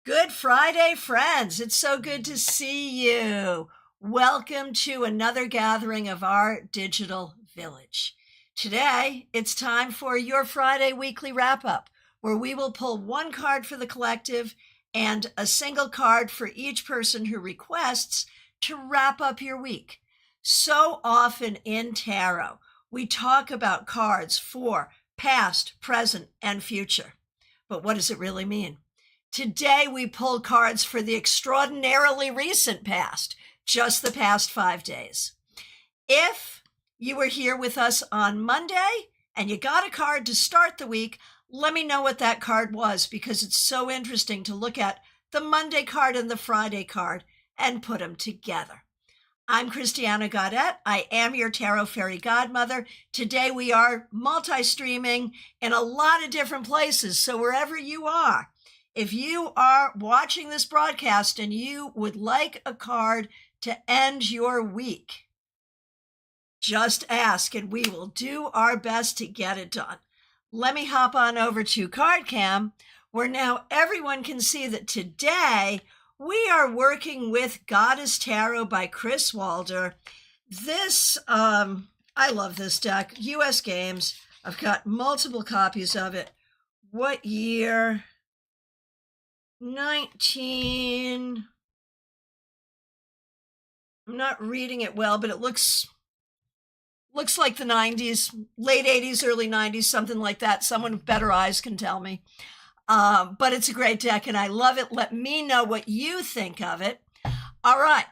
Good Friday, friends. It's so good to see you. Welcome to another gathering of our digital village. Today, it's time for your Friday weekly wrap-up, where we will pull one card for the collective and a single card for each person who requests to wrap up your week. So often in tarot, we talk about cards for past, present, and future. But what does it really mean? Today, we pull cards for the extraordinarily recent past, just the past 5 days. If you were here with us on Monday and you got a card to start the week, let me know what that card was, because it's so interesting to look at the Monday card and the Friday card and put them together. I'm Christiana Gaudet. I am your Tarot Fairy Godmother. Today, we are multi-streaming in a lot of different places, so wherever you are, if you are watching this broadcast and you would like a card to end your week, just ask and we will do our best to get it done. Let me hop on over to CardCam, where now everyone can see that today we are working with Goddess Tarot by Chris Walder. This, I love this deck, US Games. I've got multiple copies of it. What year? 19, I'm not reading it well, but it looks like the 90s, late 80s, early 90s, something like that. Someone with better eyes can tell me. But it's a great deck and I love it. Let me know what you think of it. All right.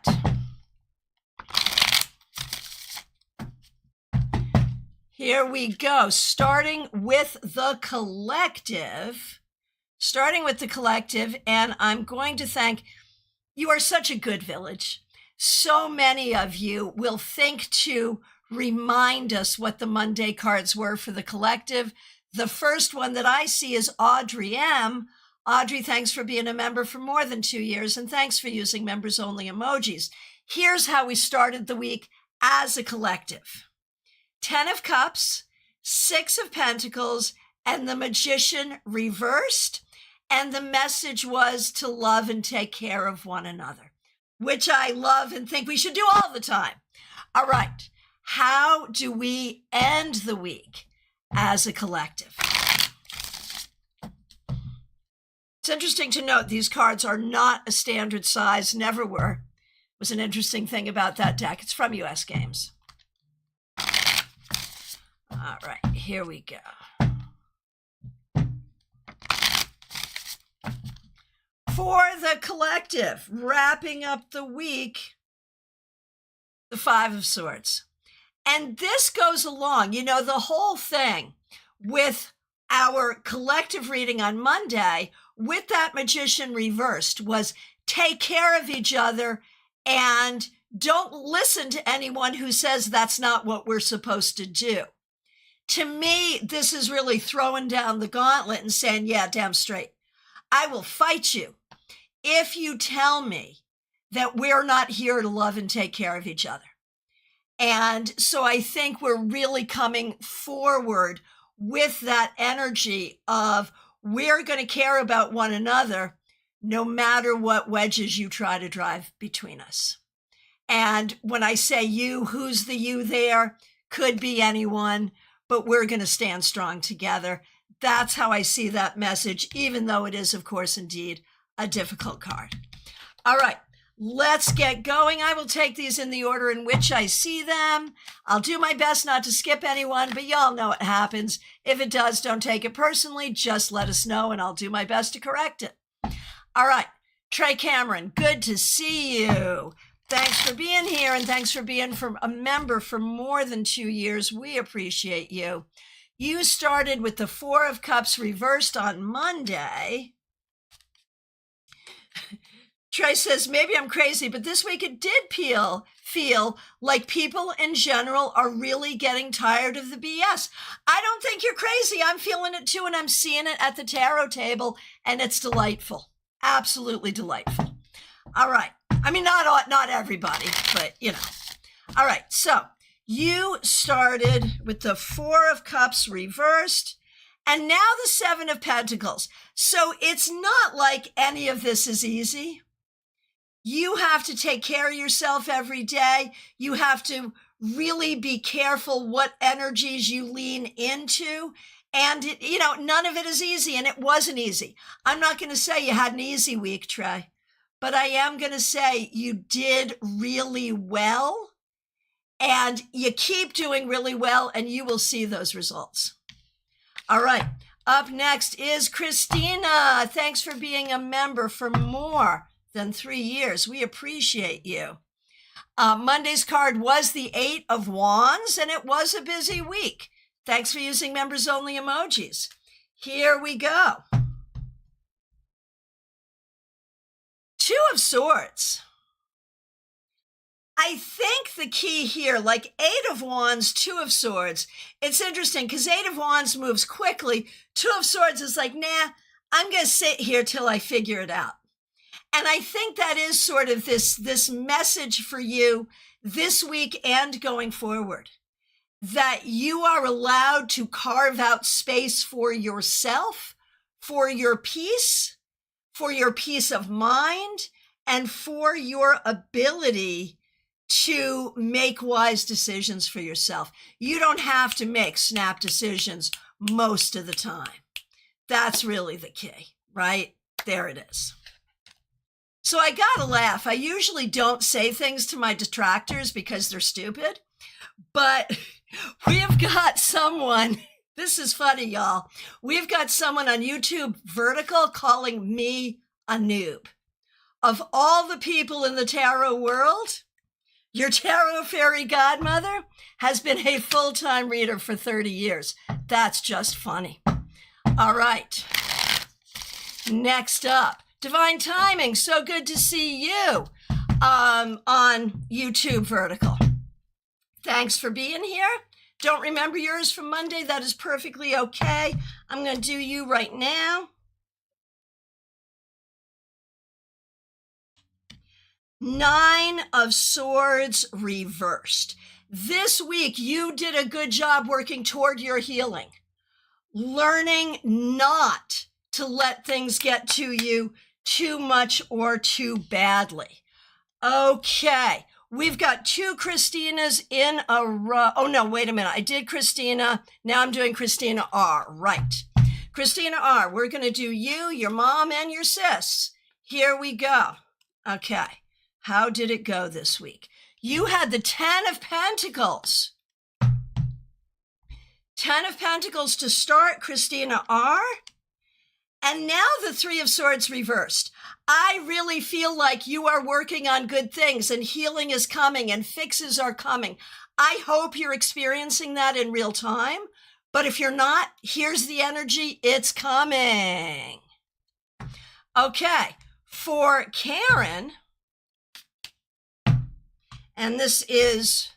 Here we go. Starting with the collective, and I'm going to thank, you are such a good village. So many of you will think to remind us what the Monday cards were for the collective. The first one that I see is Audrey M. Audrey, thanks for being a member for more than 2 years, and thanks for using members-only emojis. Here's how we started the week as a collective. 10 of Cups, 6 of Pentacles, and the Magician reversed. And the message was to love and take care of one another, which I love and think we should do all the time. All right. How do we end the week as a collective? It's interesting to note these cards are not a standard size, never were. It was an interesting thing about that deck. It's from US Games. All right, here we go. For the collective, wrapping up the week, the 5 of Swords. And this goes along, the whole thing with our collective reading on Monday with that Magician reversed was take care of each other and don't listen to anyone who says that's not what we're supposed to do. To me, this is really throwing down the gauntlet and saying, yeah, damn straight. I will fight you if you tell me that we're not here to love and take care of each other. And so I think we're really coming forward with that energy of we're going to care about one another no matter what wedges you try to drive between us. And when I say you, who's the you there? Could be anyone, but we're going to stand strong together. That's how I see that message, even though it is, of course, indeed, a difficult card. All right, let's get going. I will take these in the order in which I see them. I'll do my best not to skip anyone, but y'all know what happens. If it does, don't take it personally. Just let us know, and I'll do my best to correct it. All right, Trey Cameron, good to see you. Thanks for being here, and thanks for being a member for more than 2 years. We appreciate you. You started with the 4 of Cups reversed on Monday. Trey says, maybe I'm crazy, but this week it did feel like people in general are really getting tired of the BS. I don't think you're crazy. I'm feeling it too, and I'm seeing it at the tarot table, and it's delightful. Absolutely delightful. All right. I mean, not everybody, but All right. So you started with the 4 of Cups reversed, And now the Seven of Pentacles. So it's not like any of this is easy. You have to take care of yourself every day. You have to really be careful what energies you lean into. And, none of it is easy, and it wasn't easy. I'm not going to say you had an easy week, Trey, but I am going to say you did really well, and you keep doing really well, and you will see those results. All right. Up next is Christina. Thanks for being a member for more than 3 years. We appreciate you. Monday's card was the 8 of Wands, and it was a busy week. Thanks for using members only emojis. Here we go. 2 of Swords. I think the key here, like 8 of Wands, 2 of Swords, it's interesting because 8 of Wands moves quickly. 2 of Swords is like, nah, I'm going to sit here till I figure it out. And I think that is sort of this message for you this week and going forward, that you are allowed to carve out space for yourself, for your peace of mind, and for your ability to make wise decisions for yourself. You don't have to make snap decisions most of the time. That's really the key, right? There it is. So I gotta laugh. I usually don't say things to my detractors because they're stupid, but we've got someone, this is funny, y'all. We've got someone on YouTube Vertical calling me a noob. Of all the people in the tarot world, your tarot fairy godmother has been a full-time reader for 30 years. That's just funny. All right. Next up, Divine Timing. So good to see you on YouTube Vertical. Thanks for being here. Don't remember yours from Monday. That is perfectly okay. I'm going to do you right now. 9 of Swords reversed. This week, you did a good job working toward your healing, learning not to let things get to you too much or too badly. Okay, we've got 2 Christinas in a row. Oh, no, wait a minute. I did Christina. Now I'm doing Christina R. Right. Christina R., we're going to do you, your mom, and your sis. Here we go. Okay. How did it go this week? You had the 10 of Pentacles. 10 of Pentacles to start, Christina R. And now the 3 of Swords reversed. I really feel like you are working on good things and healing is coming and fixes are coming. I hope you're experiencing that in real time. But if you're not, here's the energy. It's coming. Okay. For Karen, and this is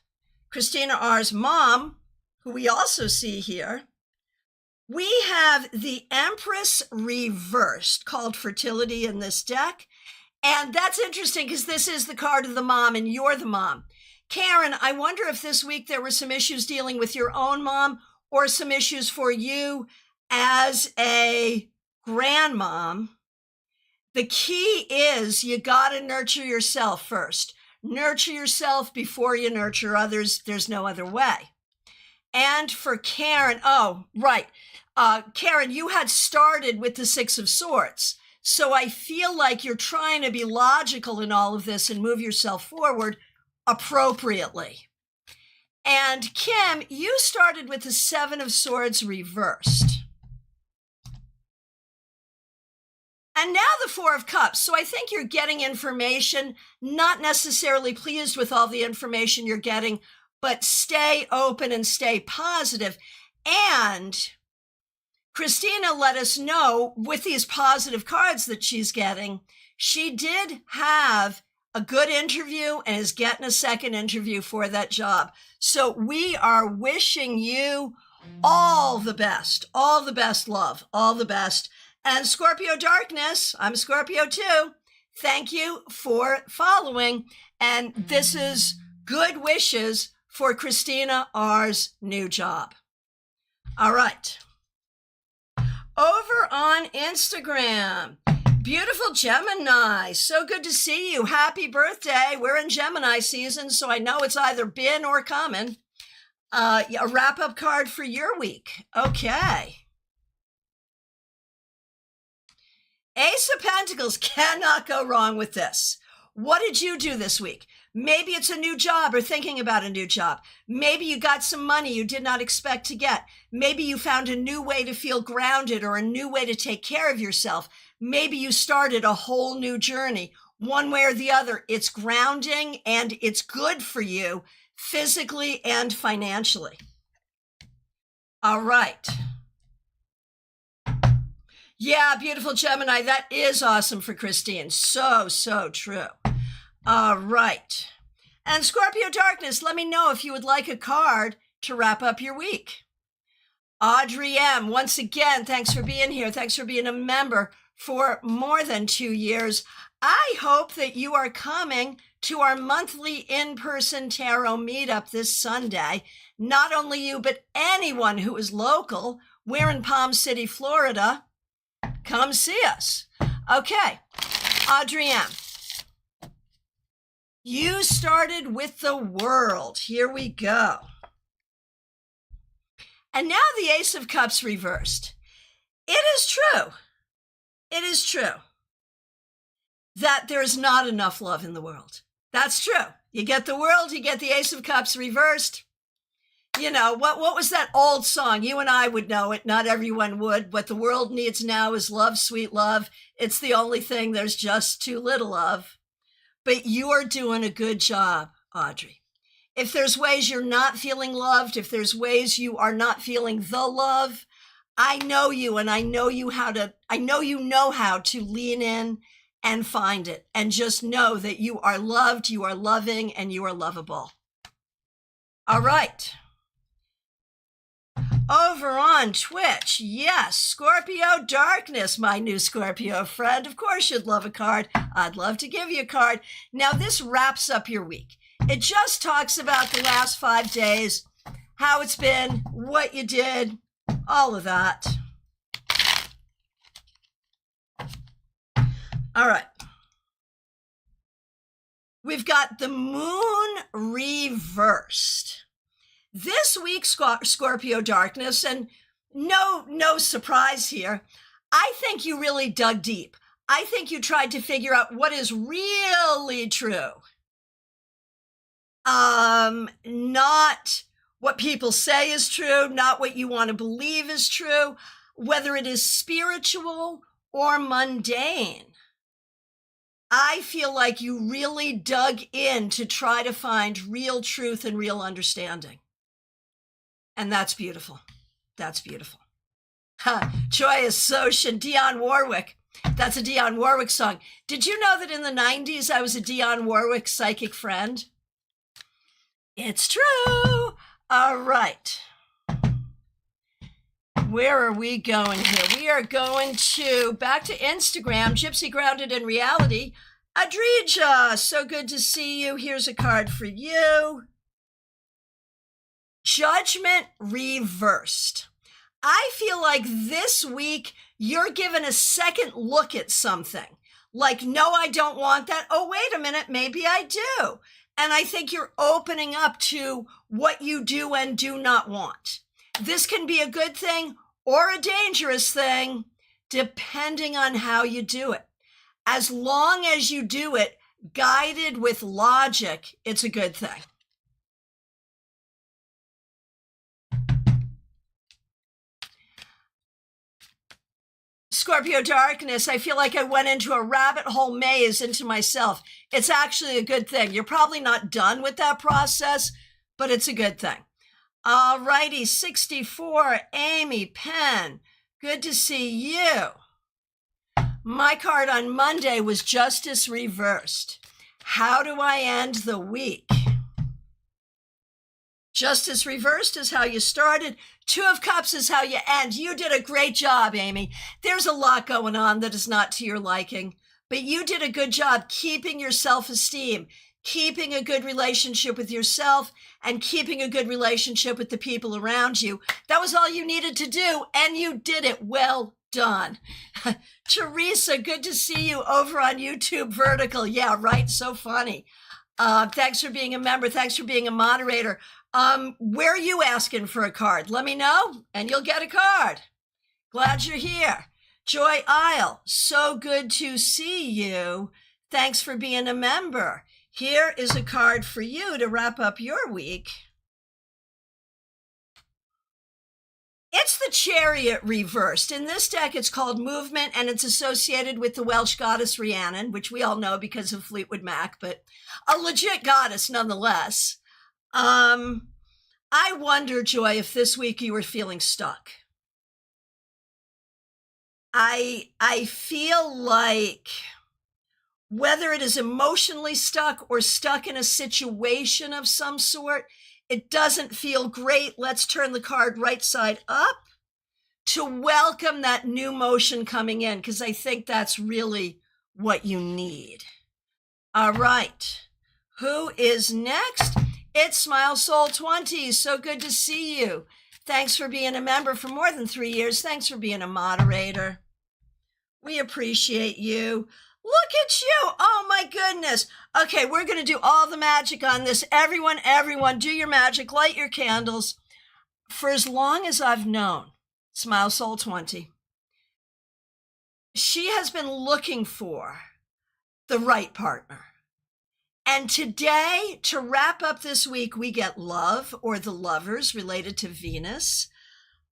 Christina R.'s mom, who we also see here, we have the Empress reversed, called fertility in this deck. And that's interesting because this is the card of the mom and you're the mom. Karen, I wonder if this week there were some issues dealing with your own mom or some issues for you as a grandmom. The key is you got to nurture yourself first. Nurture yourself before you nurture others. There's no other way. And for Karen, oh, right. Karen, you had started with the 6 of Swords. So I feel like you're trying to be logical in all of this and move yourself forward appropriately. And Kim, you started with the 7 of Swords reversed. And now the 4 of Cups. So I think you're getting information, not necessarily pleased with all the information you're getting, but stay open and stay positive. And Christina let us know with these positive cards that she's getting, she did have a good interview and is getting a second interview for that job. So we are wishing you all the best, love, all the best. And Scorpio Darkness, I'm Scorpio too. Thank you for following. And this is good wishes for Christina R.'s new job. All right. over on Instagram. Beautiful Gemini, so good to see you. Happy birthday. We're in Gemini season, so I know it's either been or coming. A wrap-up card for your week. Okay. Ace of Pentacles, cannot go wrong with this. What did you do this week? Maybe it's a new job or thinking about a new job. Maybe you got some money you did not expect to get. Maybe you found a new way to feel grounded or a new way to take care of yourself. Maybe you started a whole new journey. One way or the other, it's grounding and it's good for you physically and financially. All right. Yeah, beautiful Gemini. That is awesome for Christine. So true. All right. And Scorpio Darkness, let me know if you would like a card to wrap up your week. Audrey M., once again, thanks for being here. Thanks for being a member for more than 2 years. I hope that you are coming to our monthly in-person tarot meetup this Sunday. Not only you, but anyone who is local. We're in Palm City, Florida. Come see us. Okay, Audrey M., you started with the World. Here we go. And now the Ace of Cups reversed. It is true. It is true that there's not enough love in the world. That's true. You get the World, you get the Ace of Cups reversed. You know, what was that old song? You and I would know it. Not everyone would. What the world needs now is love, sweet love. It's the only thing there's just too little of. But you are doing a good job, Audrey. If there's ways you're not feeling loved, if there's ways you are not feeling the love, I know you and I know you know how to lean in and find it. And just know that you are loved, you are loving, and you are lovable. All right. Over on Twitch, yes, Scorpio Darkness, my new Scorpio friend. Of course you'd love a card. I'd love to give you a card. Now this wraps up your week. It just talks about the last 5 days, how it's been, what you did, all of that. All right. We've got the Moon reversed. This week, Scorpio Darkness, and no surprise here, I think you really dug deep. I think you tried to figure out what is really true. Not what people say is true, not what you want to believe is true, whether it is spiritual or mundane. I feel like you really dug in to try to find real truth and real understanding. And that's beautiful. That's beautiful. Joyous Social, Dionne Warwick. That's a Dionne Warwick song. Did you know that in the 90s, I was a Dionne Warwick psychic friend? It's true. All right. Where are we going here? We are going back to Instagram, Gypsy Grounded in Reality. Adrija, so good to see you. Here's a card for you. Judgment reversed. I feel like this week you're given a second look at something. Like, no, I don't want that. Oh, wait a minute, maybe I do. And I think you're opening up to what you do and do not want. This can be a good thing or a dangerous thing, depending on how you do it. As long as you do it guided with logic, it's a good thing. Scorpio Darkness, I feel like I went into a rabbit hole maze into myself. It's actually a good thing. You're probably not done with that process, but it's a good thing. All righty, 64, Amy Penn, good to see you. My card on Monday was Justice Reversed. How do I end the week? Justice Reversed is how you started. Two of Cups is how you end. You did a great job, Amy. There's a lot going on that is not to your liking, but you did a good job keeping your self-esteem, keeping a good relationship with yourself, and keeping a good relationship with the people around you. That was all you needed to do, and you did it well Done. Teresa, good to see you over on YouTube Vertical. Yeah, right. So funny. Thanks for being a member. Thanks for being a moderator. Where are you asking for a card? Let me know and you'll get a card. Glad you're here. Joy Isle, so good to see you. Thanks for being a member. Here is a card for you to wrap up your week. It's the Chariot reversed. In this deck, it's called Movement, and it's associated with the Welsh goddess Rhiannon, which we all know because of Fleetwood Mac, but a legit goddess nonetheless. I wonder, Joy, if this week you were feeling stuck. I feel like whether it is emotionally stuck or stuck in a situation of some sort, it doesn't feel great. Let's turn the card right side up to welcome that new motion coming in, because I think that's really what you need. All right. Who is next? It's Smile Soul 20. So good to see you. Thanks for being a member for more than 3 years. Thanks for being a moderator. We appreciate you. Look at you. Oh, my goodness. Okay, we're going to do all the magic on this. Everyone, do your magic. Light your candles. For as long as I've known Smile Soul 20, she has been looking for the right partner. And today, to wrap up this week, we get love or the lovers related to Venus.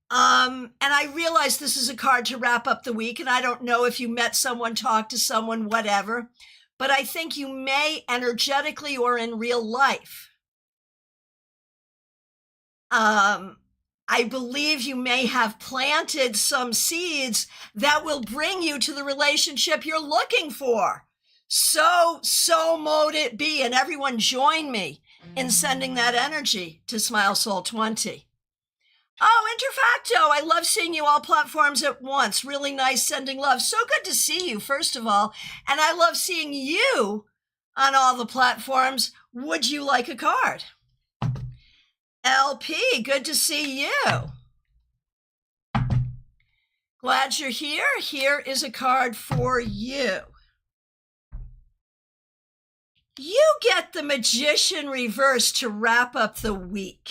And I realize this is a card to wrap up the week, and I don't know if you met someone, talked to someone, whatever, but I think you may energetically or in real life. I believe you may have planted some seeds that will bring you to the relationship you're looking for. So mote it be, and everyone join me in sending that energy to Smile Soul 20. Oh, Interfacto, I love seeing you all platforms at once. Really nice sending love. So good to see you, first of all. And I love seeing you on all the platforms. Would you like a card? LP, good to see you. Glad you're here. Here is a card for you. You get the Magician reversed to wrap up the week.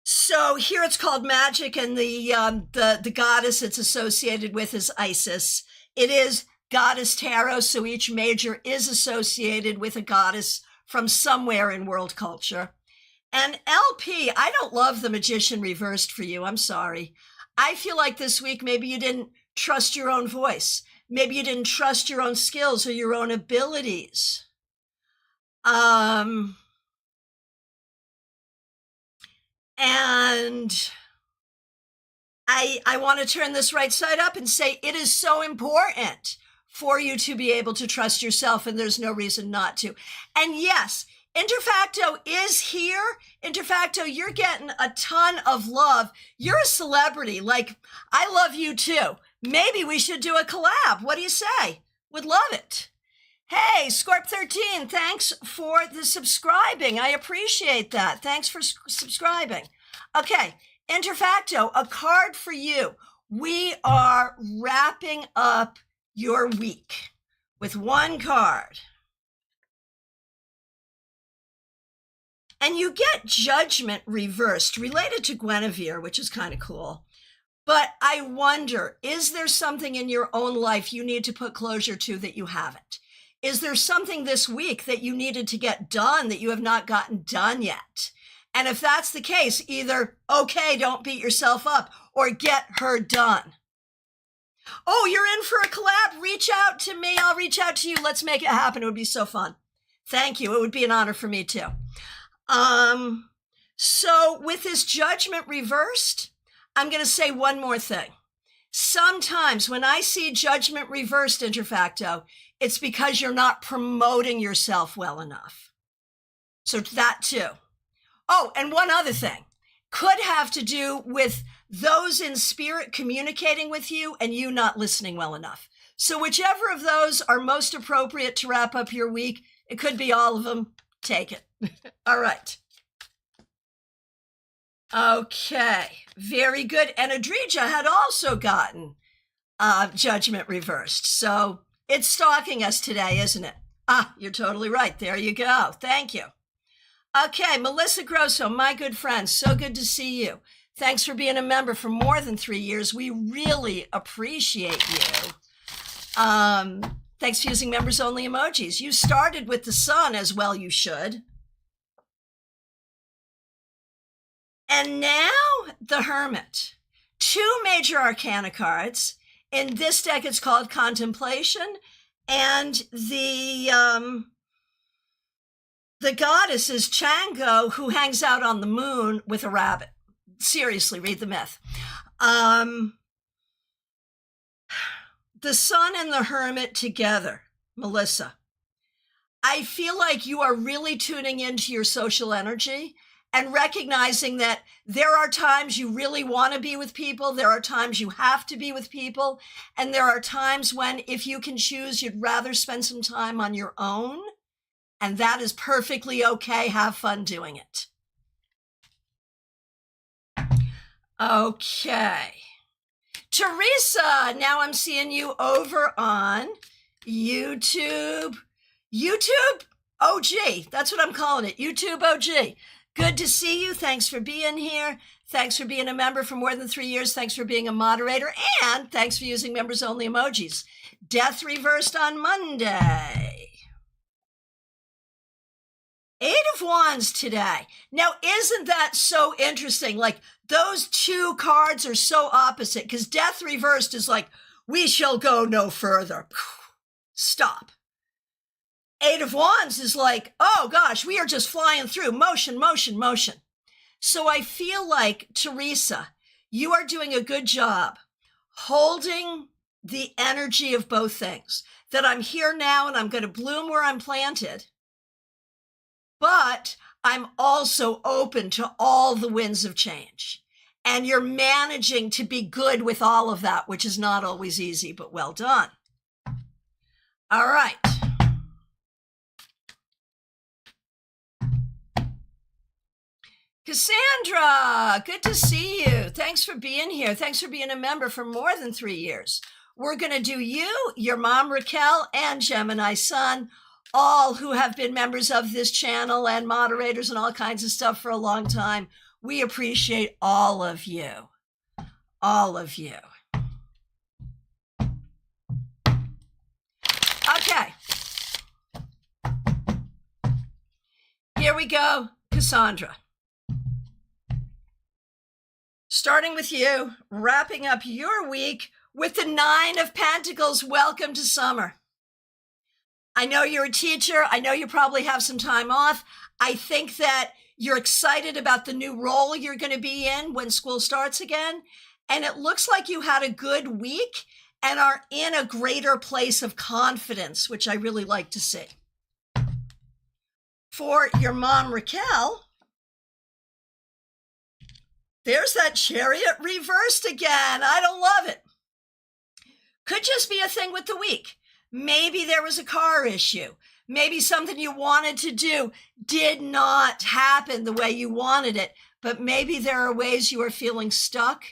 So here it's called Magic, and the goddess it's associated with is Isis. It is Goddess Tarot, so each major is associated with a goddess from somewhere in world culture. And LP, I don't love the Magician reversed for you. I'm sorry. I feel like this week maybe you didn't trust your own voice. Maybe you didn't trust your own skills or your own abilities. And I want to turn this right side up and say it is so important for you to be able to trust yourself, and there's no reason not to. And yes, Interfacto is here. Interfacto, you're getting a ton of love. You're a celebrity. Like, I love you too. Maybe we should do a collab. What do you say? Would love it. Hey, Scorp13, thanks for the subscribing. I appreciate that. Thanks for subscribing. Okay, Interfacto, a card for you. We are wrapping up your week with one card. And you get Judgment reversed, related to Guinevere, which is kind of cool. But I wonder, is there something in your own life you need to put closure to that you haven't? Is there something this week that you needed to get done that you have not gotten done yet? And if that's the case, either, okay, don't beat yourself up, or get her done. Oh, you're in for a collab. Reach out to me. I'll reach out to you. Let's make it happen. It would be so fun. Thank you. It would be an honor for me too. So with this Judgment reversed, I'm going to say one more thing. Sometimes when I see Judgment reversed, Interfacto, it's because you're not promoting yourself well enough. So that too. Oh, and one other thing could have to do with those in spirit communicating with you and you not listening well enough. So whichever of those are most appropriate to wrap up your week, it could be all of them. Take it. All right. Okay, very good. And Adrija had also gotten judgment reversed. So it's stalking us today, isn't it? Ah, you're totally right. There you go. Thank you. Okay, Melissa Grosso, my good friend, so good to see you. Thanks for being a member for more than 3 years. We really appreciate you. Thanks for using members only emojis. You started with the sun as well, you should. And now the Hermit. 2 major arcana cards. In this deck, it's called Contemplation. And the goddess is Chango, who hangs out on the moon with a rabbit. Seriously, read the myth. The sun and the Hermit together, Melissa. I feel like you are really tuning into your social energy and recognizing that there are times you really want to be with people. There are times you have to be with people. And there are times when, if you can choose, you'd rather spend some time on your own. And that is perfectly okay. Have fun doing it. Okay. Teresa, now I'm seeing you over on YouTube. YouTube OG. That's what I'm calling it. YouTube OG. Good to see you. Thanks for being here. Thanks for being a member for more than 3 years. Thanks for being a moderator. And thanks for using members only emojis. Death reversed on Monday. 8 of Wands today. Now, isn't that so interesting? Like, those 2 cards are so opposite, because Death reversed is like, we shall go no further. Stop. 8 of Wands is like, oh gosh, we are just flying through. Motion, motion, motion. So I feel like, Teresa, you are doing a good job holding the energy of both things. That I'm here now and I'm going to bloom where I'm planted. But I'm also open to all the winds of change. And you're managing to be good with all of that, which is not always easy, but well done. All right. Cassandra, good to see you. Thanks for being here. Thanks for being a member for more than 3 years. We're going to do you, your mom, Raquel, and Gemini Sun, all who have been members of this channel and moderators and all kinds of stuff for a long time. We appreciate all of you. All of you. Okay. Here we go, Cassandra. Starting with you, wrapping up your week with the 9 of Pentacles. Welcome to summer. I know you're a teacher. I know you probably have some time off. I think that you're excited about the new role you're going to be in when school starts again. And it looks like you had a good week and are in a greater place of confidence, which I really like to see. For your mom, Raquel, there's that Chariot reversed again. I don't love it. Could just be a thing with the week. Maybe there was a car issue. Maybe something you wanted to do did not happen the way you wanted it, but maybe there are ways you are feeling stuck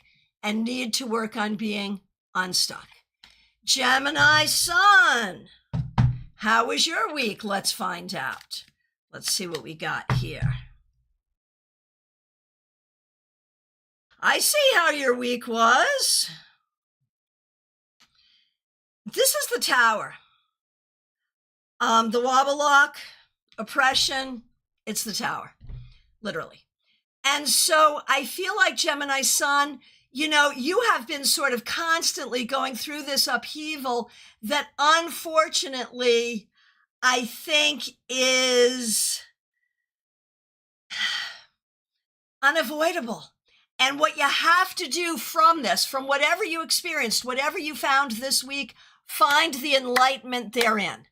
and need to work on being unstuck. Gemini Sun, how was your week? Let's find out. Let's see what we got here. I see how your week was. This is the Tower. The wobble lock, oppression, it's the Tower, literally. And so I feel like Gemini Sun, you know, you have been sort of constantly going through this upheaval that unfortunately I think is unavoidable. And what you have to do from this, from whatever you experienced, whatever you found this week, find the enlightenment therein.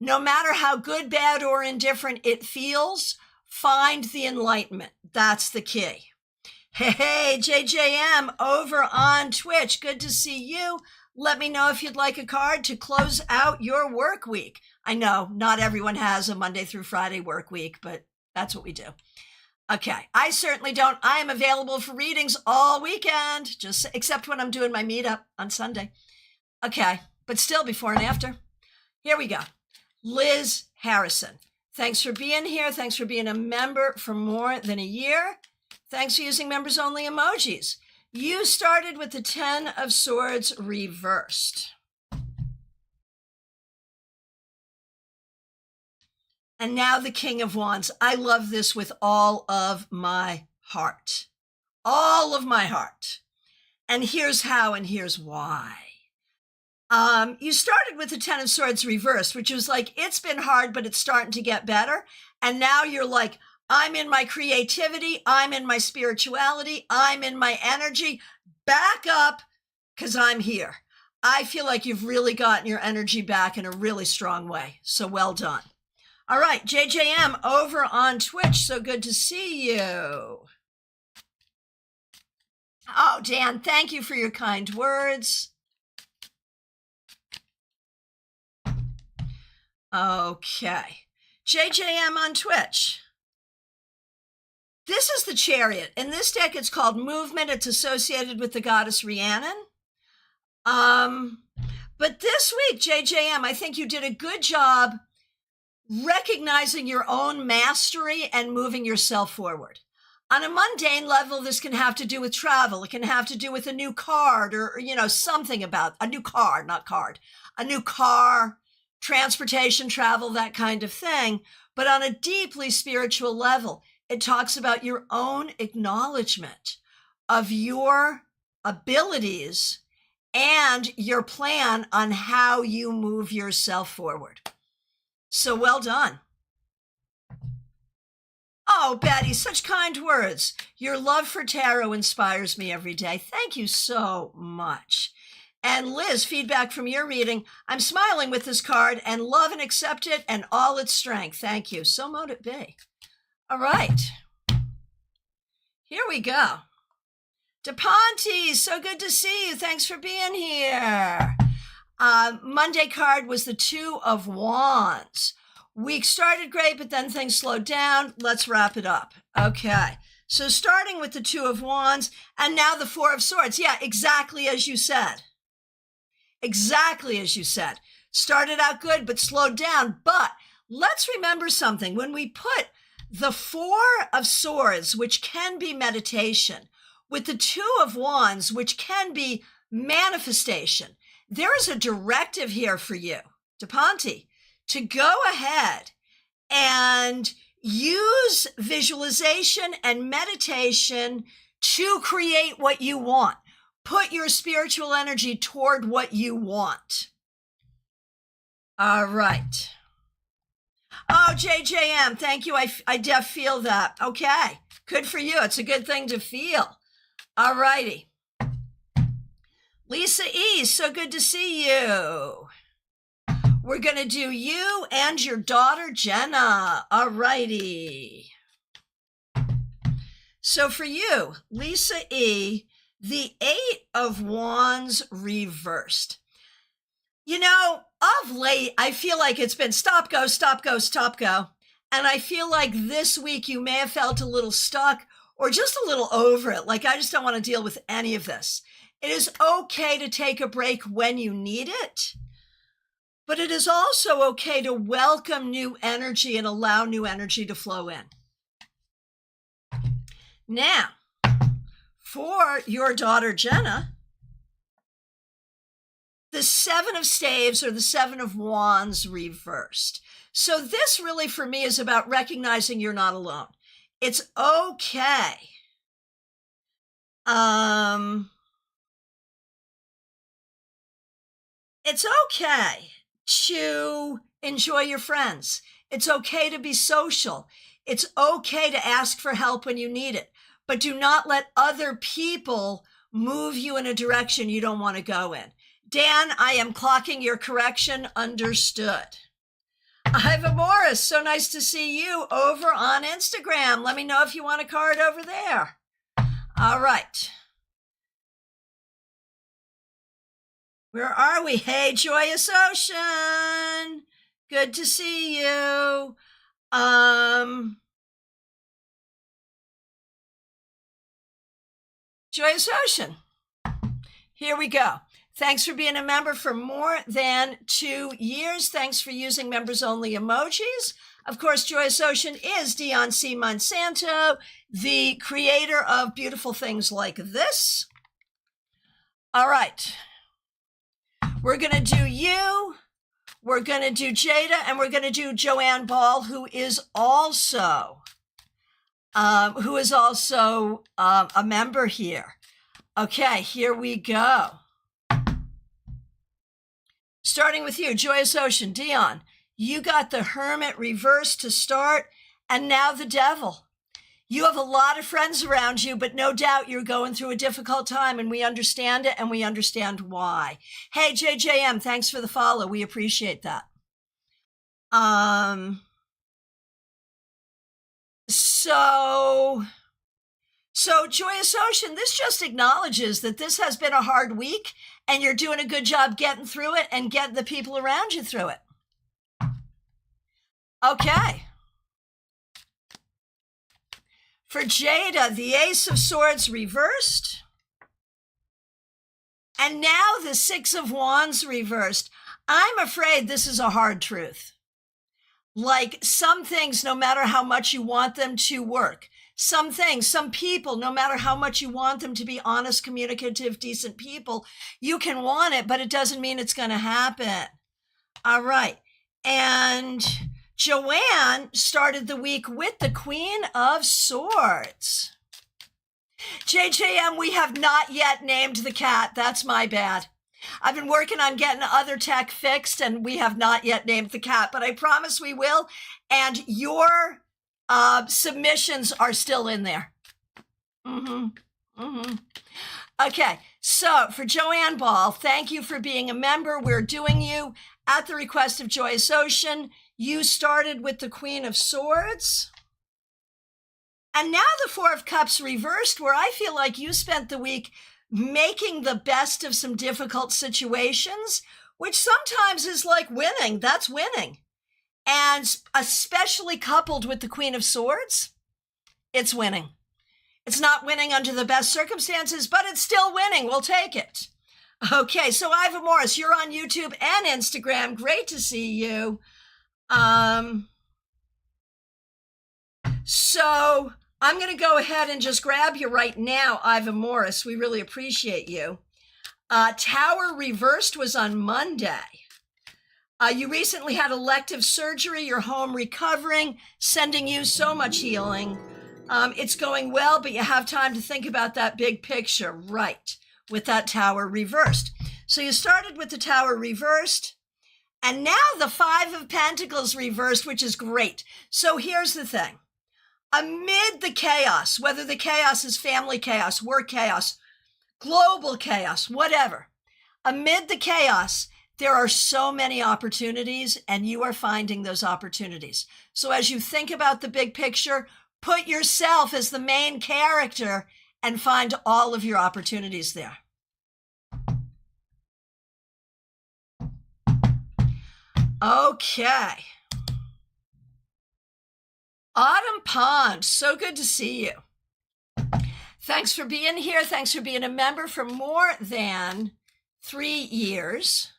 No matter how good, bad, or indifferent it feels, find the enlightenment. That's the key. Hey, JJM over on Twitch. Good to see you. Let me know if you'd like a card to close out your work week. I know not everyone has a Monday through Friday work week, but that's what we do. Okay, I certainly don't. I am available for readings all weekend, just except when I'm doing my meetup on Sunday. Okay, but still before and after. Here we go. Liz Harrison. Thanks for being here. Thanks for being a member for more than a year. Thanks for using members only emojis. You started with the 10 of Swords reversed. And now the King of Wands. I love this with all of my heart. All of my heart. And here's how and here's why. You started with the 10 of Swords reversed, which was like, it's been hard, but it's starting to get better. And now you're like, I'm in my creativity. I'm in my spirituality. I'm in my energy. Back up, because I'm here. I feel like you've really gotten your energy back in a really strong way. So well done. All right, JJM over on Twitch. So good to see you. Oh, Dan, thank you for your kind words. Okay. JJM on Twitch. This is the Chariot. In this deck, it's called Movement. It's associated with the goddess Rhiannon. But this week, JJM, I think you did a good job recognizing your own mastery and moving yourself forward. On a mundane level, this can have to do with travel. It can have to do with a new card or, something about a new car, not card, a new car, transportation, travel, that kind of thing. But on a deeply spiritual level, it talks about your own acknowledgement of your abilities and your plan on how you move yourself forward. So well done. Oh, Betty, such kind words. Your love for tarot inspires me every day. Thank you so much. And Liz, feedback from your reading. I'm smiling with this card and love and accept it and all its strength. Thank you. So mote it be. All right. Here we go. DePonte, so good to see you. Thanks for being here. Monday card was the 2 of Wands. Week started great, but then things slowed down. Let's wrap it up. Okay. So starting with the 2 of Wands and now the 4 of Swords. Yeah, exactly as you said. Exactly as you said. Started out good, but slowed down. But let's remember something. When we put the 4 of Swords, which can be meditation, with the 2 of Wands, which can be manifestation, there is a directive here for you, DePonte, to go ahead and use visualization and meditation to create what you want. Put your spiritual energy toward what you want. All right. Oh, JJM, thank you. I def feel that. Okay, good for you. It's a good thing to feel. All righty. Lisa E., so good to see you. We're going to do you and your daughter, Jenna. All righty. So for you, Lisa E., the 8 of Wands reversed. Of late, I feel like it's been stop, go, stop, go, stop, go. And I feel like this week you may have felt a little stuck or just a little over it. Like, I just don't want to deal with any of this. It is okay to take a break when you need it, but it is also okay to welcome new energy and allow new energy to flow in. Now, for your daughter, Jenna, the 7 of Staves or the 7 of Wands reversed. So this really for me is about recognizing you're not alone. It's okay. It's okay to enjoy your friends. It's okay to be social. It's okay to ask for help when you need it, but do not let other people move you in a direction you don't want to go in. Dan, I am clocking your correction. Understood. Iva Morris, so nice to see you over on Instagram. Let me know if you want a card over there. All right. Where are we? Hey, Joyous Ocean. Good to see you. Joyous Ocean. Here we go. Thanks for being a member for more than 2 years. Thanks for using members-only emojis. Of course, Joyous Ocean is Dion C. Monsanto, the creator of beautiful things like this. All right. We're going to do you, we're going to do Jada, and we're going to do Joanne Ball, who is also a member here. Okay, here we go. Starting with you, Joyous Ocean. Dion, you got the Hermit reverse to start, and now the Devil. You have a lot of friends around you, but no doubt you're going through a difficult time, and we understand it, and we understand why. Hey, JJM, thanks for the follow. We appreciate that. So Joyous Ocean, this just acknowledges that this has been a hard week, and you're doing a good job getting through it and getting the people around you through it. Okay. For Jada, the Ace of Swords reversed. And now the Six of Wands reversed. I'm afraid this is a hard truth. Like some things, no matter how much you want them to work, some things, some people, no matter how much you want them to be honest, communicative, decent people, you can want it, but it doesn't mean it's going to happen. All right. And Joanne started the week with the Queen of Swords. JJM, we have not yet named the cat. That's my bad. I've been working on getting other tech fixed, and we have not yet named the cat, but I promise we will. And your submissions are still in there. Okay, so for Joanne Ball, thank you for being a member. We're doing you at the request of Joyous Ocean. You started with the Queen of Swords. And now the Four of Cups reversed, where I feel like you spent the week making the best of some difficult situations, which sometimes is like winning. That's winning. And especially coupled with the Queen of Swords, it's winning. It's not winning under the best circumstances, but it's still winning. We'll take it. Okay, so Iva Morris, you're on YouTube and Instagram. Great to see you. So I'm going to go ahead and just grab you right now, Iva Morris. We really appreciate you. Tower reversed was on Monday. You recently had elective surgery. You're home recovering, sending you so much healing. It's going well, but you have time to think about that big picture, right, with that Tower reversed. So you started with the Tower reversed, and now the Five of Pentacles reversed, which is great. So here's the thing. Amid the chaos, whether the chaos is family chaos, work chaos, global chaos, whatever, amid the chaos, there are so many opportunities, and you are finding those opportunities. So as you think about the big picture, put yourself as the main character and find all of your opportunities there. Okay. Autumn Pond, so good to see you. Thanks for being here. Thanks for being a member for more than 3 years.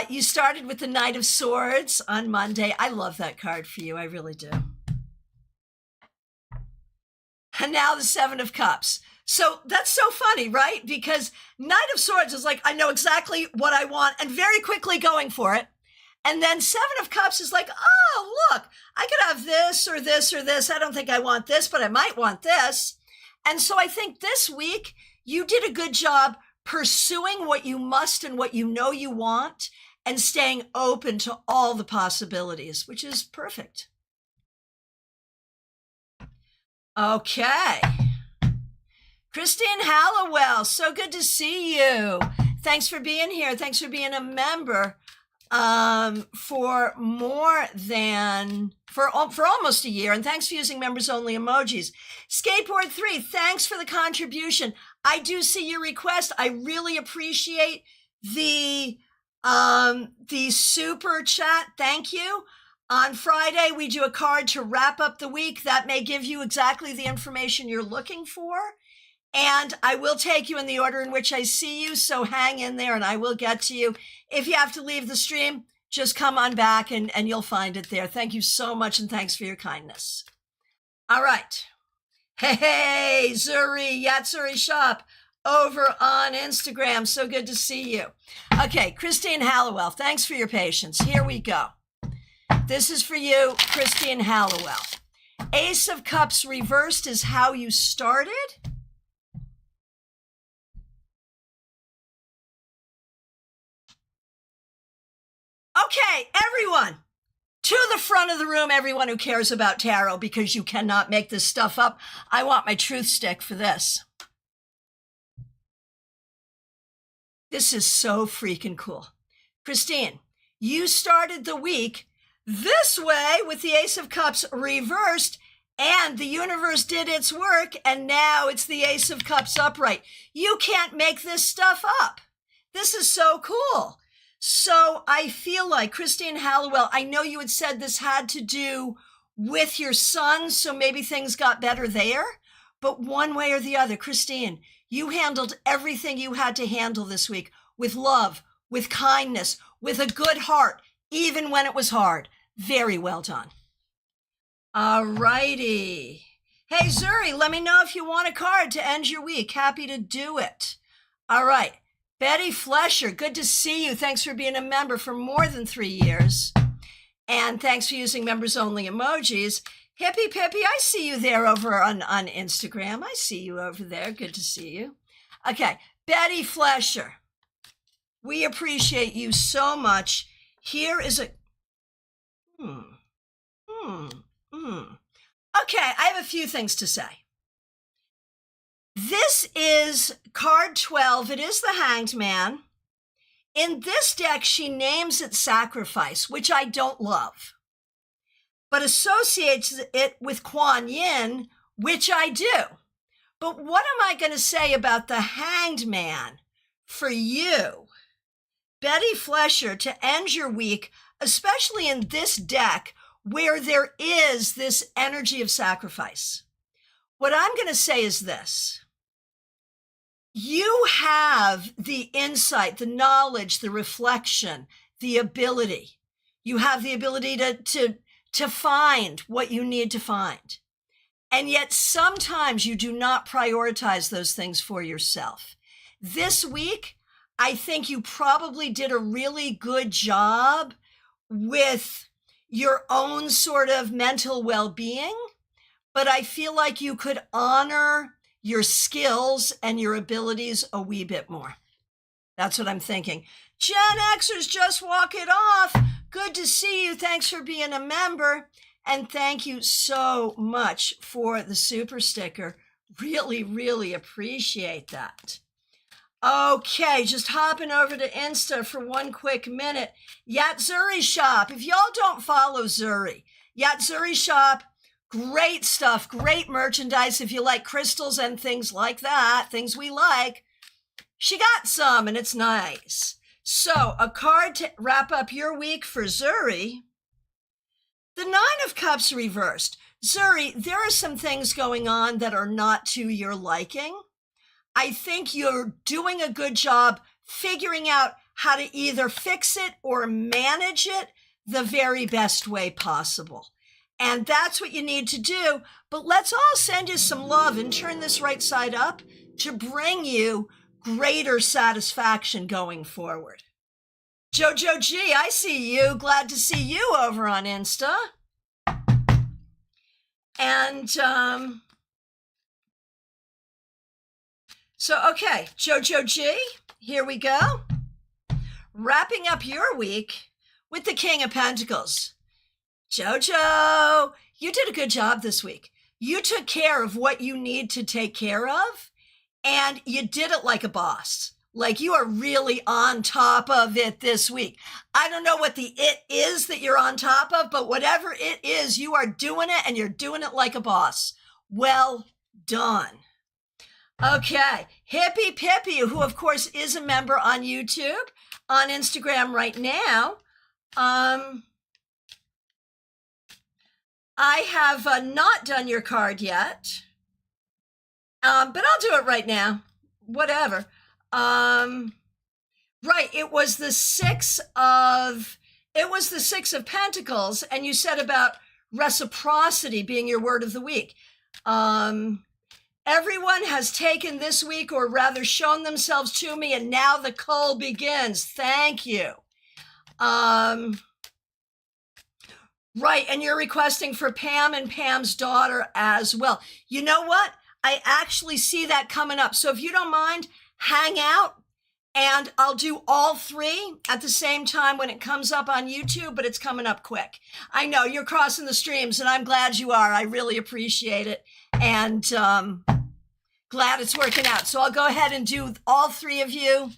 You started with the Knight of Swords on Monday. I love that card for you. I really do. And now the Seven of Cups. So that's so funny, right? Because Knight of Swords is like, I know exactly what I want and very quickly going for it. And then Seven of Cups is like, oh, look, I could have this or this or this. I don't think I want this, but I might want this. And so I think this week you did a good job pursuing what you must and what you know you want and staying open to all the possibilities, which is perfect. Okay. Christine Hallowell, so good to see you. Thanks for being here. Thanks for being a member for almost a year. And thanks for using members only emojis. Skateboard 3, thanks for the contribution. I do see your request. I really appreciate the super chat. Thank you. On Friday, we do a card to wrap up the week. That may give you exactly the information you're looking for. And I will take you in the order in which I see you, so hang in there and I will get to you. If you have to leave the stream, just come on back and you'll find it there. Thank you so much, and thanks for your kindness. All right. Hey, Zuri, Yatsuri Shop over on Instagram. So good to see you. Okay, Christine Hallowell, thanks for your patience. Here we go. This is for you, Christine Hallowell. Ace of Cups reversed is how you started. Okay, everyone, to the front of the room, everyone who cares about tarot, because you cannot make this stuff up. I want my truth stick for this. This is so freaking cool. Christine, you started the week this way with the Ace of Cups reversed, and the universe did its work, and now it's the Ace of Cups upright. You can't make this stuff up. This is so cool. So I feel like, Christine Hallowell, I know you had said this had to do with your son, so maybe things got better there. But one way or the other, Christine, you handled everything you had to handle this week with love, with kindness, with a good heart, even when it was hard. Very well done. All righty. Hey, Zuri, let me know if you want a card to end your week. Happy to do it. All right. Betty Flesher, good to see you. Thanks for being a member for more than 3 years. And thanks for using members-only emojis. Hippie Pippy, I see you there over on Instagram. I see you over there. Good to see you. Okay, Betty Flesher, we appreciate you so much. Here is a... Okay, I have a few things to say. This is card 12. It is the Hanged Man. In this deck, she names it Sacrifice, which I don't love, but associates it with Kuan Yin, which I do. But what am I going to say about the Hanged Man for you, Betty Flesher, to end your week, especially in this deck where there is this energy of sacrifice? What I'm going to say is this. You have the insight, the knowledge, the reflection, the ability. You have the ability to find what you need to find. And yet sometimes you do not prioritize those things for yourself. This week, I think you probably did a really good job with your own sort of mental well-being, but I feel like you could honor your skills and your abilities a wee bit more. That's what I'm thinking. Gen Xers just walk it off. Good to see you. Thanks for being a member. And thank you so much for the super sticker. Really, really appreciate that. Okay, just hopping over to Insta for one quick minute. Yatsuri Shop. If y'all don't follow Zuri, Yatsuri Shop, great stuff, great merchandise. If you like crystals and things like that, things we like, she got some and it's nice. So a card to wrap up your week for Zuri. The Nine of Cups reversed. Zuri, there are some things going on that are not to your liking. I think you're doing a good job figuring out how to either fix it or manage it the very best way possible. And that's what you need to do. But let's all send you some love and turn this right side up to bring you greater satisfaction going forward. Jojo G, I see you. Glad to see you over on Insta. And okay, Jojo G, here we go. Wrapping up your week with the King of Pentacles. Jojo, you did a good job this week. You took care of what you need to take care of, and you did it like a boss. Like you are really on top of it this week. I don't know what the it is that you're on top of, but whatever it is, you are doing it, and you're doing it like a boss. Well done. Okay, Hippie Pippy, who of course is a member on YouTube, on Instagram right now. I have not done your card yet. But I'll do it right now. Whatever. Right. It was the 6 of Pentacles, and you said about reciprocity being your word of the week. Everyone has taken this week, or rather shown themselves to me, and now the cull begins. Thank you. Right, and you're requesting for Pam and Pam's daughter as well. You know what? I actually see that coming up. So if you don't mind, hang out, and I'll do all 3 at the same time when it comes up on YouTube, but it's coming up quick. I know you're crossing the streams, and I'm glad you are. I really appreciate it, and glad it's working out. So I'll go ahead and do all 3 of you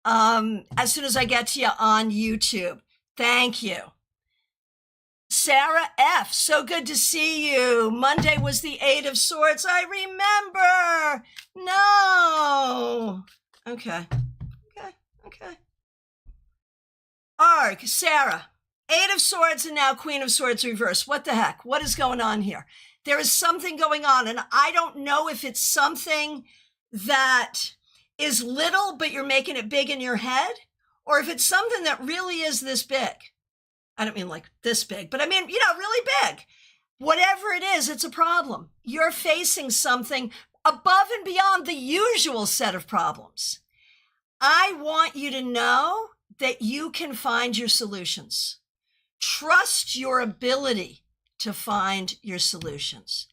as soon as I get to you on YouTube. Thank you. Sarah F., so good to see you. Monday was the 8 of Swords. I remember. No. Okay. Arg, Sarah, 8 of Swords and now Queen of Swords reverse. What the heck? What is going on here? There is something going on, and I don't know if it's something that is little, but you're making it big in your head, or if it's something that really is this big. I don't mean like this big, but I mean, really big. Whatever it is, it's a problem. You're facing something above and beyond the usual set of problems. I want you to know that you can find your solutions. Trust your ability to find your solutions.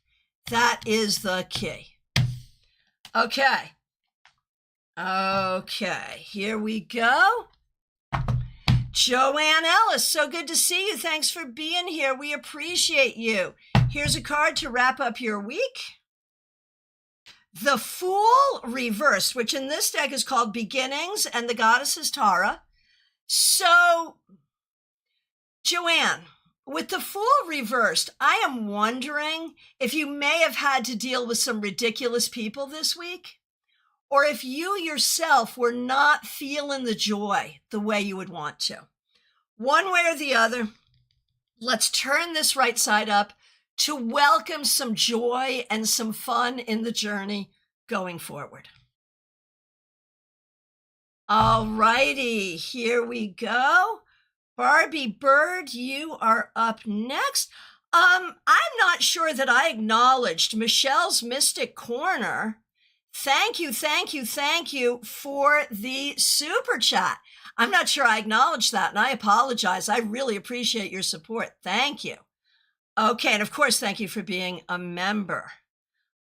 That is the key. Okay, here we go. Joanne Ellis, so good to see you. Thanks for being here. We appreciate you. Here's a card to wrap up your week. The Fool reversed, which in this deck is called Beginnings, and the goddess is Tara. So, Joanne, with the Fool reversed, I am wondering if you may have had to deal with some ridiculous people this week, or if you yourself were not feeling the joy the way you would want to. One way or the other, let's turn this right side up to welcome some joy and some fun in the journey going forward. All righty, here we go. Barbie Bird, you are up next. I'm not sure that I acknowledged Michelle's Mystic Corner. Thank you for the super chat. I'm not sure I acknowledged that, and I apologize. I really appreciate your support. Thank you. Okay, and of course, thank you for being a member.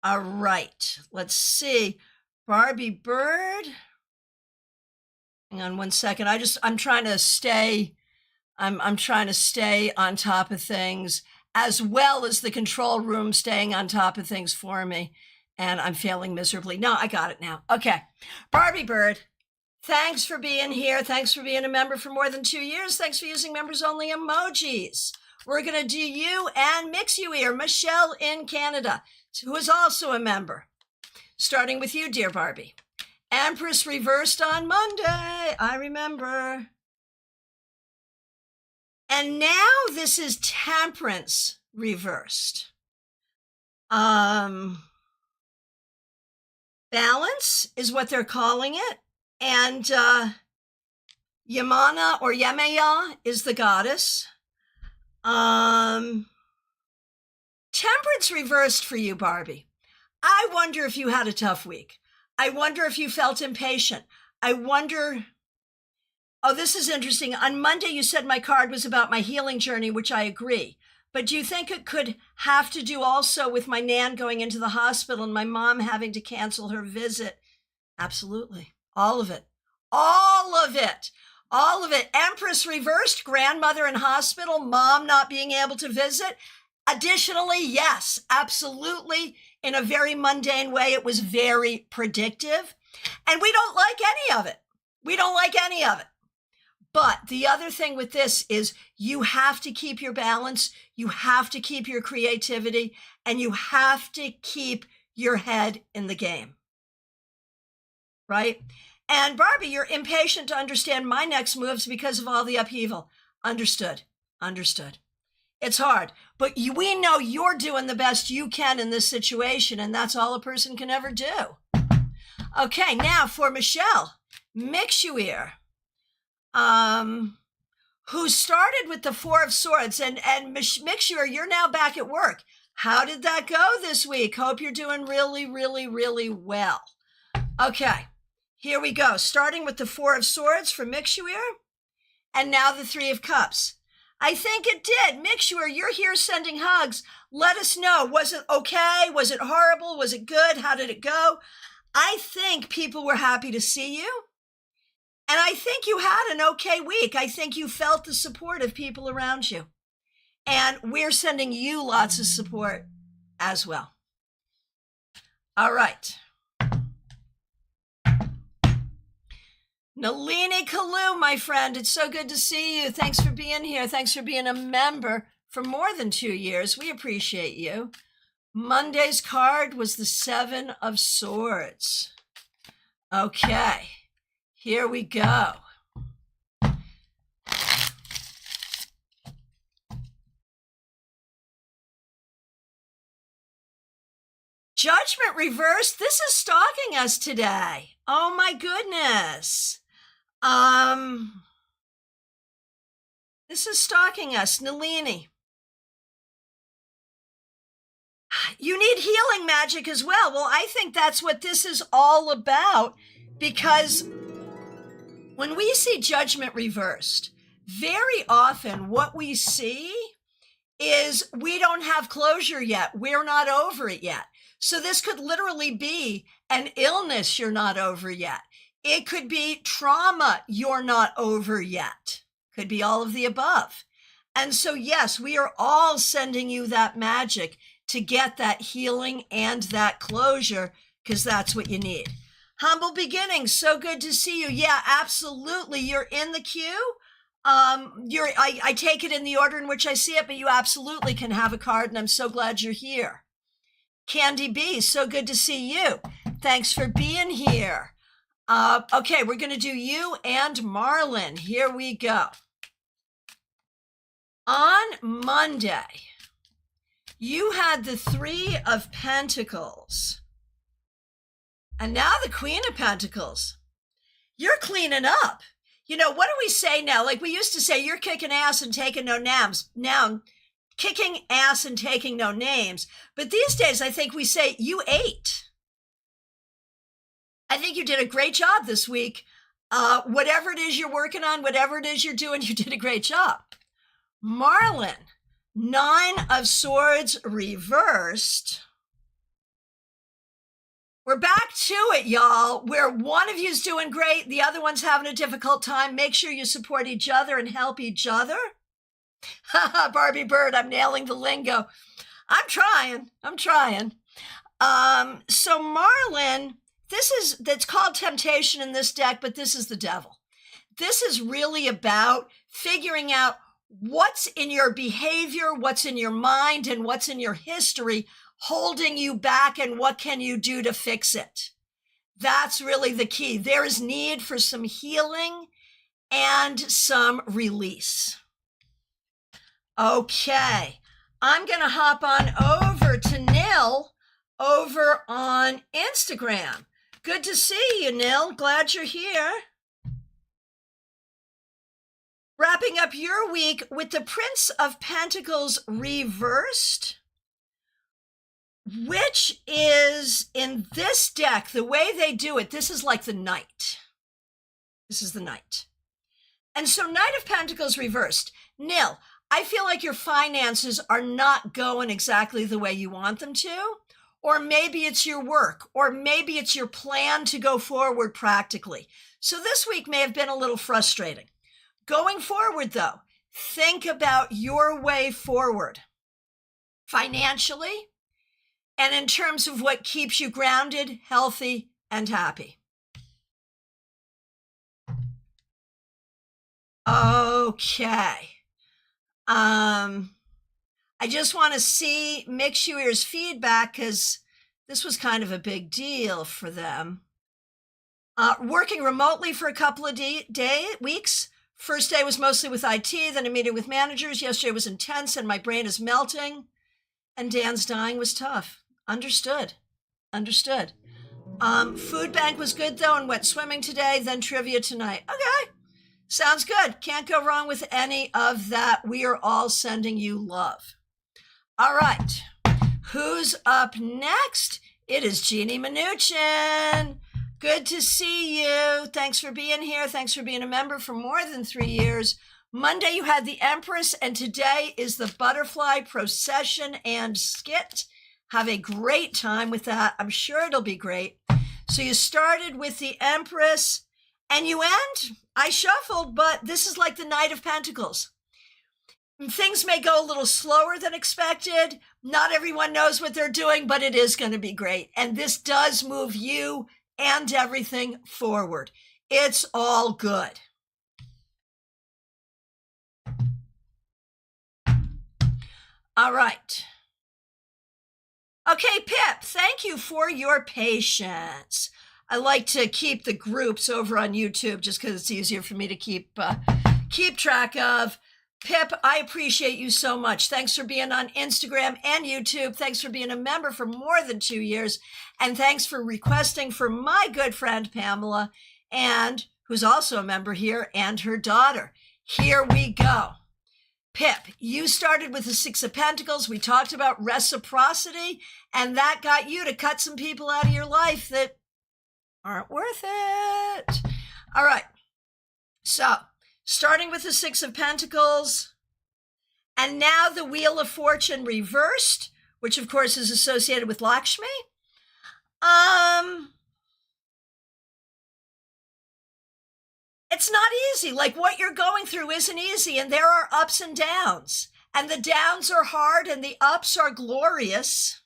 All right, let's see. Barbie Bird. Hang on one second. I'm trying to stay on top of things, as well as the control room staying on top of things for me. And I'm failing miserably. No, I got it now. Okay. Barbie Bird, thanks for being here. Thanks for being a member for more than 2 years. Thanks for using members only emojis. We're going to do you and mix you here. Michelle in Canada, who is also a member. Starting with you, dear Barbie. Empress reversed on Monday. I remember. And now this is Temperance reversed. Balance is what they're calling it. And Yamana or Yemeya is the goddess. Temperance reversed for you, Barbie. I wonder if you had a tough week. I wonder if you felt impatient. I wonder... Oh, this is interesting. On Monday, you said my card was about my healing journey, which I agree. But do you think it could have to do also with my Nan going into the hospital and my mom having to cancel her visit? Absolutely. All of it. All of it. All of it. Empress reversed, grandmother in hospital, mom not being able to visit. Additionally, yes, absolutely. In a very mundane way, it was very predictive. And we don't like any of it. We don't like any of it. But the other thing with this is you have to keep your balance, you have to keep your creativity, and you have to keep your head in the game, right? And Barbie, you're impatient to understand my next moves because of all the upheaval. Understood. It's hard, but we know you're doing the best you can in this situation, and that's all a person can ever do. Okay, now for Michelle Mixuir, who started with the Four of Swords, and Mixuir, you're now back at work. How did that go this week? Hope you're doing really, really, really well. Okay, here we go. Starting with the Four of Swords for Mixuir, and now the Three of Cups. I think it did. Mixuir, you're here sending hugs. Let us know. Was it okay? Was it horrible? Was it good? How did it go? I think people were happy to see you. And I think you had an okay week. I think you felt the support of people around you. And we're sending you lots of support as well. All right. Nalini Kalu, my friend, it's so good to see you. Thanks for being here. Thanks for being a member for more than 2 years. We appreciate you. Monday's card was the Seven of Swords. Okay, here we go. Judgment reversed. This is stalking us today. Oh my goodness. This is stalking us, Nalini. You need healing magic as well. Well, I think that's what this is all about, because when we see judgment reversed, very often what we see is we don't have closure yet. We're not over it yet. So this could literally be an illness you're not over yet. It could be trauma you're not over yet. Could be all of the above. And so, yes, we are all sending you that magic to get that healing and that closure, because that's what you need. Humble Beginnings, so good to see you. Yeah, absolutely. You're in the queue. I take it in the order in which I see it, but you absolutely can have a card, and I'm so glad you're here. Candy B, so good to see you. Thanks for being here. Okay, we're going to do you and Marlon. Here we go. On Monday, you had the Three of Pentacles. And now the Queen of Pentacles. You're cleaning up. You know, what do we say now? Like we used to say, you're kicking ass and taking no names. Now, kicking ass and taking no names. But these days, I think we say, you ate. I think you did a great job this week. Whatever it is you're working on, whatever it is you're doing, you did a great job. Marlon, Nine of Swords reversed. We're back to it, y'all, where one of you's doing great, the other one's having a difficult time. Make sure you support each other and help each other. Barbie Bird, I'm nailing the lingo. I'm trying. So Marlon, that's called temptation in this deck, but this is the devil. This is really about figuring out what's in your behavior, what's in your mind, and what's in your history holding you back, and what can you do to fix it? That's really the key. There is need for some healing and some release. Okay, I'm going to hop on over to Nil over on Instagram. Good to see you, Nil. Glad you're here. Wrapping up your week with the Prince of Pentacles reversed, which is in this deck, the way they do it, this is like the Knight. This is the Knight. And so Knight of Pentacles reversed. Nil, I feel like your finances are not going exactly the way you want them to, or maybe it's your work, or maybe it's your plan to go forward practically. So this week may have been a little frustrating. Going forward, though, think about your way forward financially and in terms of what keeps you grounded, healthy, and happy. Okay. I just want to see Mixuir's feedback because this was kind of a big deal for them. Working remotely for a couple of weeks, First day was mostly with IT, then a meeting with managers. Yesterday was intense and my brain is melting. And Dan's dying was tough. Understood. Food bank was good though, and went swimming today, then trivia tonight. Okay. Sounds good. Can't go wrong with any of that. We are all sending you love. All right. Who's up next? It is Jeannie Mnuchin. Good to see you. Thanks for being here. Thanks for being a member for more than 3 years. Monday, you had the Empress, and today is the Butterfly Procession and Skit. Have a great time with that. I'm sure it'll be great. So you started with the Empress, and you end, I shuffled, but this is like the Knight of Pentacles. Things may go a little slower than expected. Not everyone knows what they're doing, but it is going to be great. And this does move you and everything forward. It's all good. All right. Okay, Pip, thank you for your patience. I like to keep the groups over on YouTube just because it's easier for me to keep track of. Pip, I appreciate you so much. Thanks for being on Instagram and YouTube. Thanks for being a member for more than 2 years. And thanks for requesting for my good friend Pamela, and who's also a member here, and her daughter. Here we go. Pip, you started with the Six of Pentacles. We talked about reciprocity, and that got you to cut some people out of your life that aren't worth it. All right. So, starting with the Six of Pentacles, and now the Wheel of Fortune reversed, which of course is associated with Lakshmi. It's not easy. Like, what you're going through isn't easy, and there are ups and downs, and the downs are hard and the ups are glorious.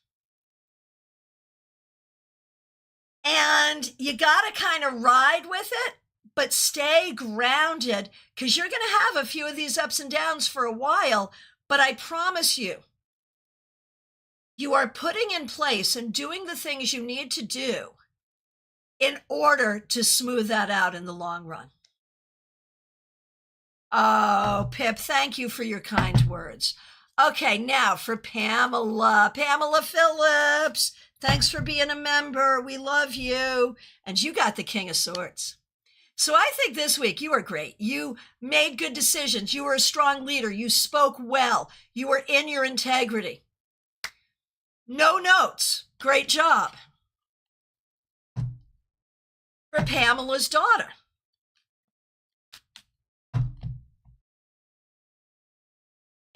And you got to kind of ride with it, but stay grounded, because you're going to have a few of these ups and downs for a while. But I promise you, you are putting in place and doing the things you need to do in order to smooth that out in the long run. Oh, Pip, thank you for your kind words. Okay, now for Pamela. Pamela Phillips, thanks for being a member. We love you. And you got the King of Swords. So I think this week you were great. You made good decisions. You were a strong leader. You spoke well. You were in your integrity. No notes. Great job. For Pamela's daughter.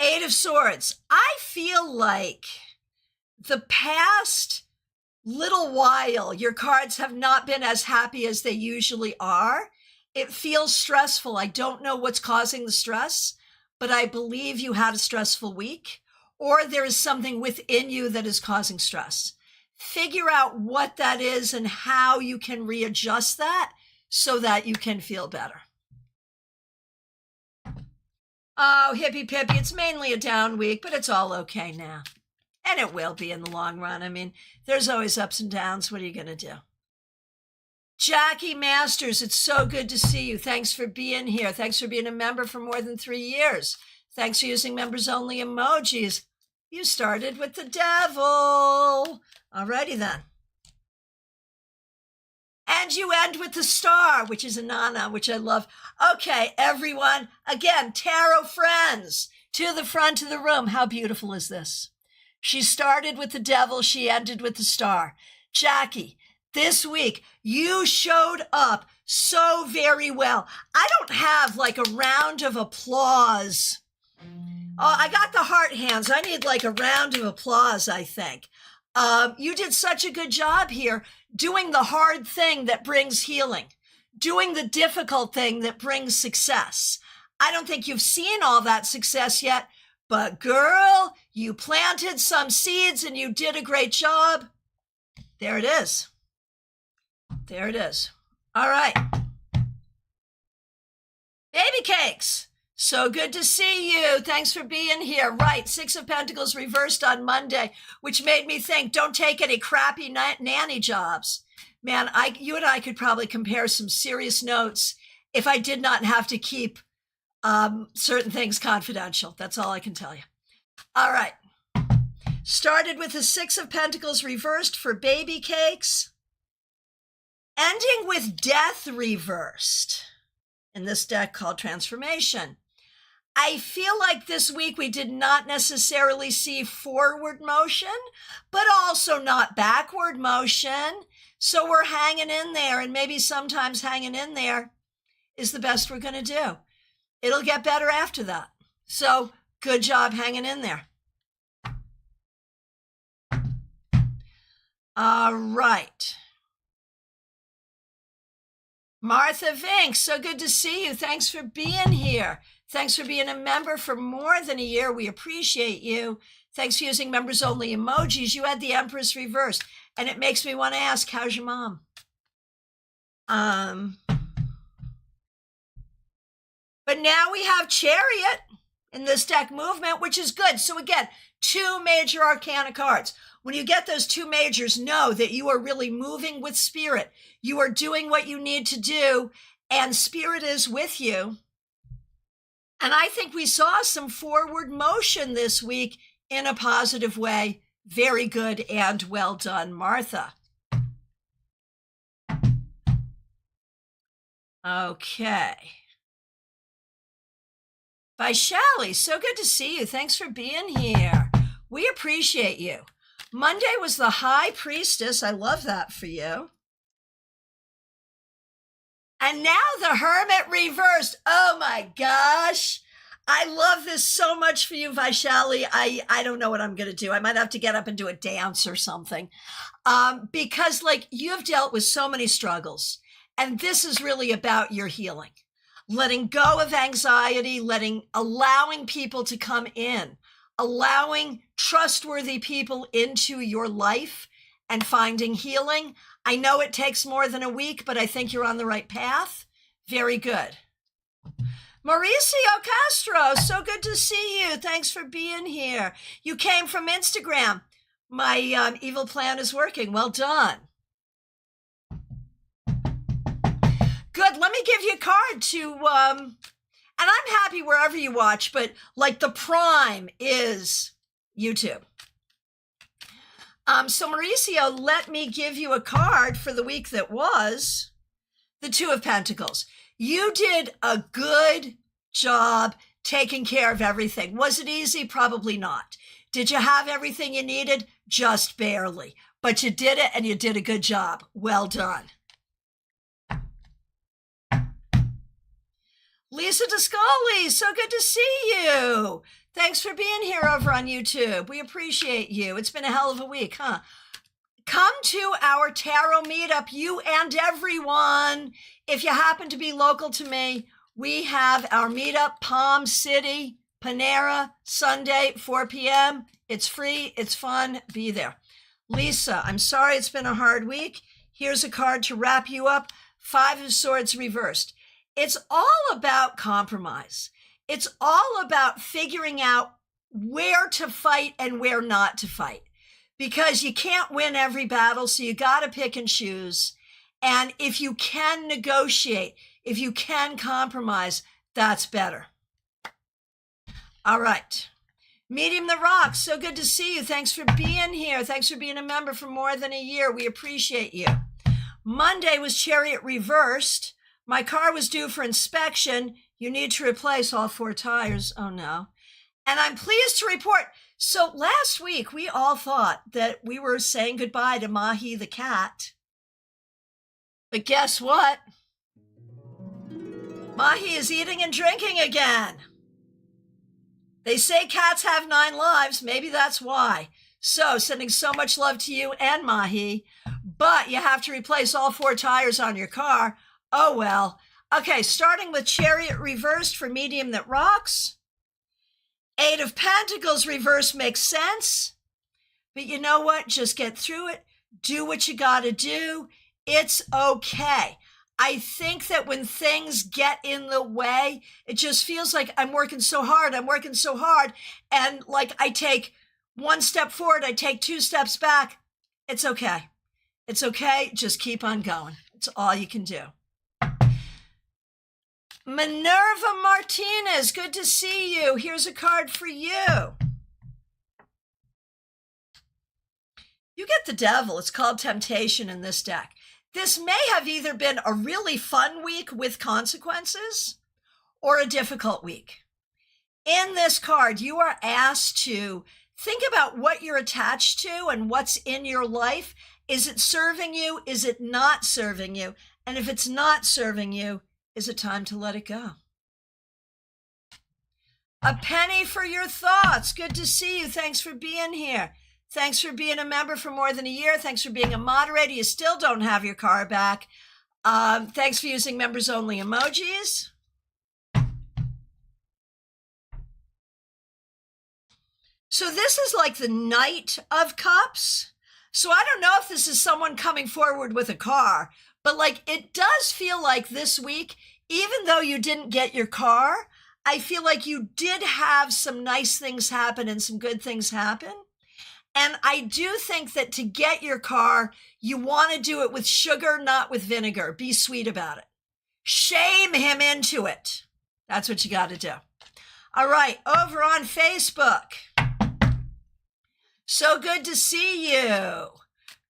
Eight of Swords. I feel like the past little while, your cards have not been as happy as they usually are. It feels stressful. I don't know what's causing the stress, but I believe you had a stressful week, or there is something within you that is causing stress. Figure out what that is and how you can readjust that so that you can feel better. Oh, hippy pippy, it's mainly a down week, but it's all okay now. And it will be in the long run. I mean, there's always ups and downs. What are you going to do? Jackie Masters, it's so good to see you. Thanks for being here. Thanks for being a member for more than 3 years. Thanks for using members only emojis. You started with the devil. Alrighty then. And you end with the star, which is Anana, which I love. Okay, everyone. Again, tarot friends, to the front of the room. How beautiful is this? She started with the devil. She ended with the star. Jackie, this week, you showed up so very well. I don't have like a round of applause. Oh, I got the heart hands. I need like a round of applause, I think. You did such a good job here doing the hard thing that brings healing, doing the difficult thing that brings success. I don't think you've seen all that success yet, but girl, you planted some seeds and you did a great job. There it is. There it is. All right. Baby cakes. So good to see you. Thanks for being here. Right. Six of Pentacles reversed on Monday, which made me think, don't take any crappy nanny jobs. Man, you and I could probably compare some serious notes if I did not have to keep Certain things confidential. That's all I can tell you. All right. Started with the Six of Pentacles reversed for baby cakes. Ending with Death reversed in this deck called Transformation. I feel like this week we did not necessarily see forward motion, but also not backward motion. So we're hanging in there, and maybe sometimes hanging in there is the best we're going to do. It'll get better after that. So good job hanging in there. All right. Martha Vink, so good to see you. Thanks for being here. Thanks for being a member for more than a year. We appreciate you. Thanks for using members only emojis. You had the Empress reversed, and it makes me want to ask, how's your mom? But now we have Chariot in this deck movement, which is good. So again, 2 major arcana cards. When you get those 2 majors, know that you are really moving with spirit. You are doing what you need to do, and spirit is with you. And I think we saw some forward motion this week in a positive way. Very good and well done, Martha. Okay. Vaishali, so good to see you. Thanks for being here. We appreciate you. Monday was the High Priestess. I love that for you. And now the Hermit reversed. Oh my gosh. I love this so much for you, Vaishali. I don't know what I'm going to do. I might have to get up and do a dance or something. Because like you've dealt with so many struggles, and this is really about your healing. Letting go of anxiety, allowing people to come in, allowing trustworthy people into your life and finding healing. I know it takes more than a week, but I think you're on the right path. Very good. Mauricio Castro, so good to see you. Thanks for being here. You came from Instagram. My evil plan is working. Well done. Good. Let me give you a card to, and I'm happy wherever you watch, but like the prime is YouTube. So Mauricio, let me give you a card for the week that was the Two of Pentacles. You did a good job taking care of everything. Was it easy? Probably not. Did you have everything you needed? Just barely. But you did it, and you did a good job. Well done. Lisa Descali, so good to see you. Thanks for being here over on YouTube. We appreciate you. It's been a hell of a week, huh? Come to our tarot meetup, you and everyone. If you happen to be local to me, we have our meetup, Palm City, Panera, Sunday, 4 p.m. It's free. It's fun. Be there. Lisa, I'm sorry it's been a hard week. Here's a card to wrap you up. 5 of Swords reversed. It's all about compromise. It's all about figuring out where to fight and where not to fight, because you can't win every battle. So you got to pick and choose. And if you can negotiate, if you can compromise, that's better. All right. Medium the Rock, so good to see you. Thanks for being here. Thanks for being a member for more than a year. We appreciate you. Monday was Chariot reversed. My car was due for inspection. You need to replace all 4 tires. Oh no. And I'm pleased to report. So last week, we all thought that we were saying goodbye to Mahi the cat. But guess what? Mahi is eating and drinking again. They say cats have 9 lives. Maybe that's why. So sending so much love to you and Mahi. But you have to replace all 4 tires on your car. Oh, well. Okay, starting with Chariot reversed for Medium that rocks. 8 of Pentacles reversed makes sense. But you know what? Just get through it. Do what you got to do. It's okay. I think that when things get in the way, it just feels like I'm working so hard. And like I take 1 step forward, I take 2 steps back. It's okay. It's okay. Just keep on going. It's all you can do. Minerva Martinez, good to see you. Here's a card for you. You get the Devil. It's called Temptation in this deck. This may have either been a really fun week with consequences or a difficult week. In this card, you are asked to think about what you're attached to and what's in your life. Is it serving you? Is it not serving you? And if it's not serving you, is it time to let it go? A penny for your thoughts. Good to see you. Thanks for being here. Thanks for being a member for more than a year. Thanks for being a moderator. You still don't have your car back. Thanks for using members only emojis. So this is like the Knight of Cups. So I don't know if this is someone coming forward with a car, but like it does feel like this week, even though you didn't get your car, I feel like you did have some nice things happen and some good things happen. And I do think that to get your car, you want to do it with sugar, not with vinegar. Be sweet about it. Shame him into it. That's what you got to do. All right, over on Facebook. So good to see you.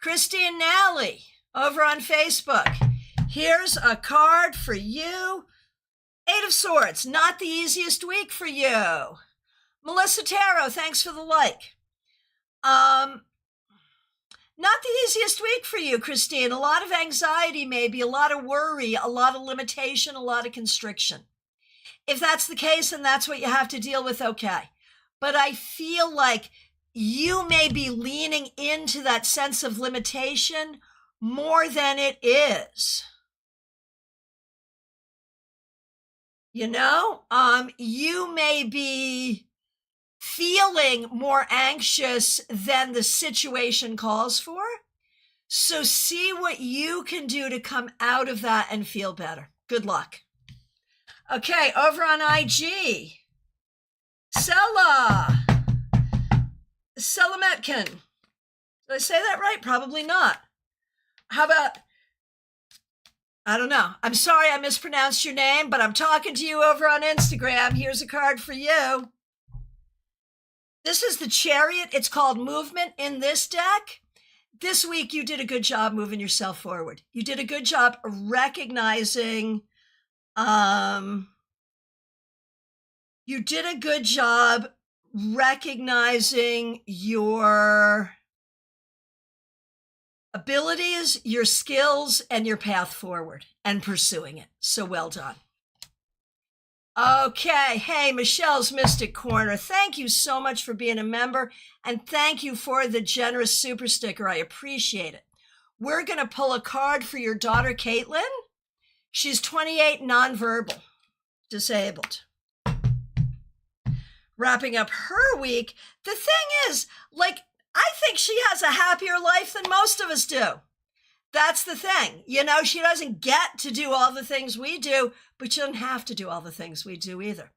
Christy and Nally, over on Facebook. Here's a card for you. Eight of Swords, not the easiest week for you. Melissa Tarot, thanks for the like. Not the easiest week for you, Christine. A lot of anxiety, maybe, a lot of worry, a lot of limitation, a lot of constriction. If that's the case and that's what you have to deal with, okay. But I feel like you may be leaning into that sense of limitation more than it is. You know, you may be feeling more anxious than the situation calls for. So see what you can do to come out of that and feel better. Good luck. Okay, over on IG. Sella Metkin. Did I say that right? Probably not. How about, I don't know. I'm sorry I mispronounced your name, but I'm talking to you over on Instagram. Here's a card for you. This is the Chariot. It's called Movement in this deck. This week, you did a good job moving yourself forward. You did a good job recognizing, your abilities, your skills, and your path forward and pursuing it. So well done. Okay, hey, Michelle's Mystic Corner. Thank you so much for being a member, and thank you for the generous super sticker. I appreciate it. We're going to pull a card for your daughter, Caitlin. She's 28, nonverbal, disabled. Wrapping up her week. The thing is, like, I think she has a happier life than most of us do. That's the thing. You know, she doesn't get to do all the things we do, but she doesn't have to do all the things we do either.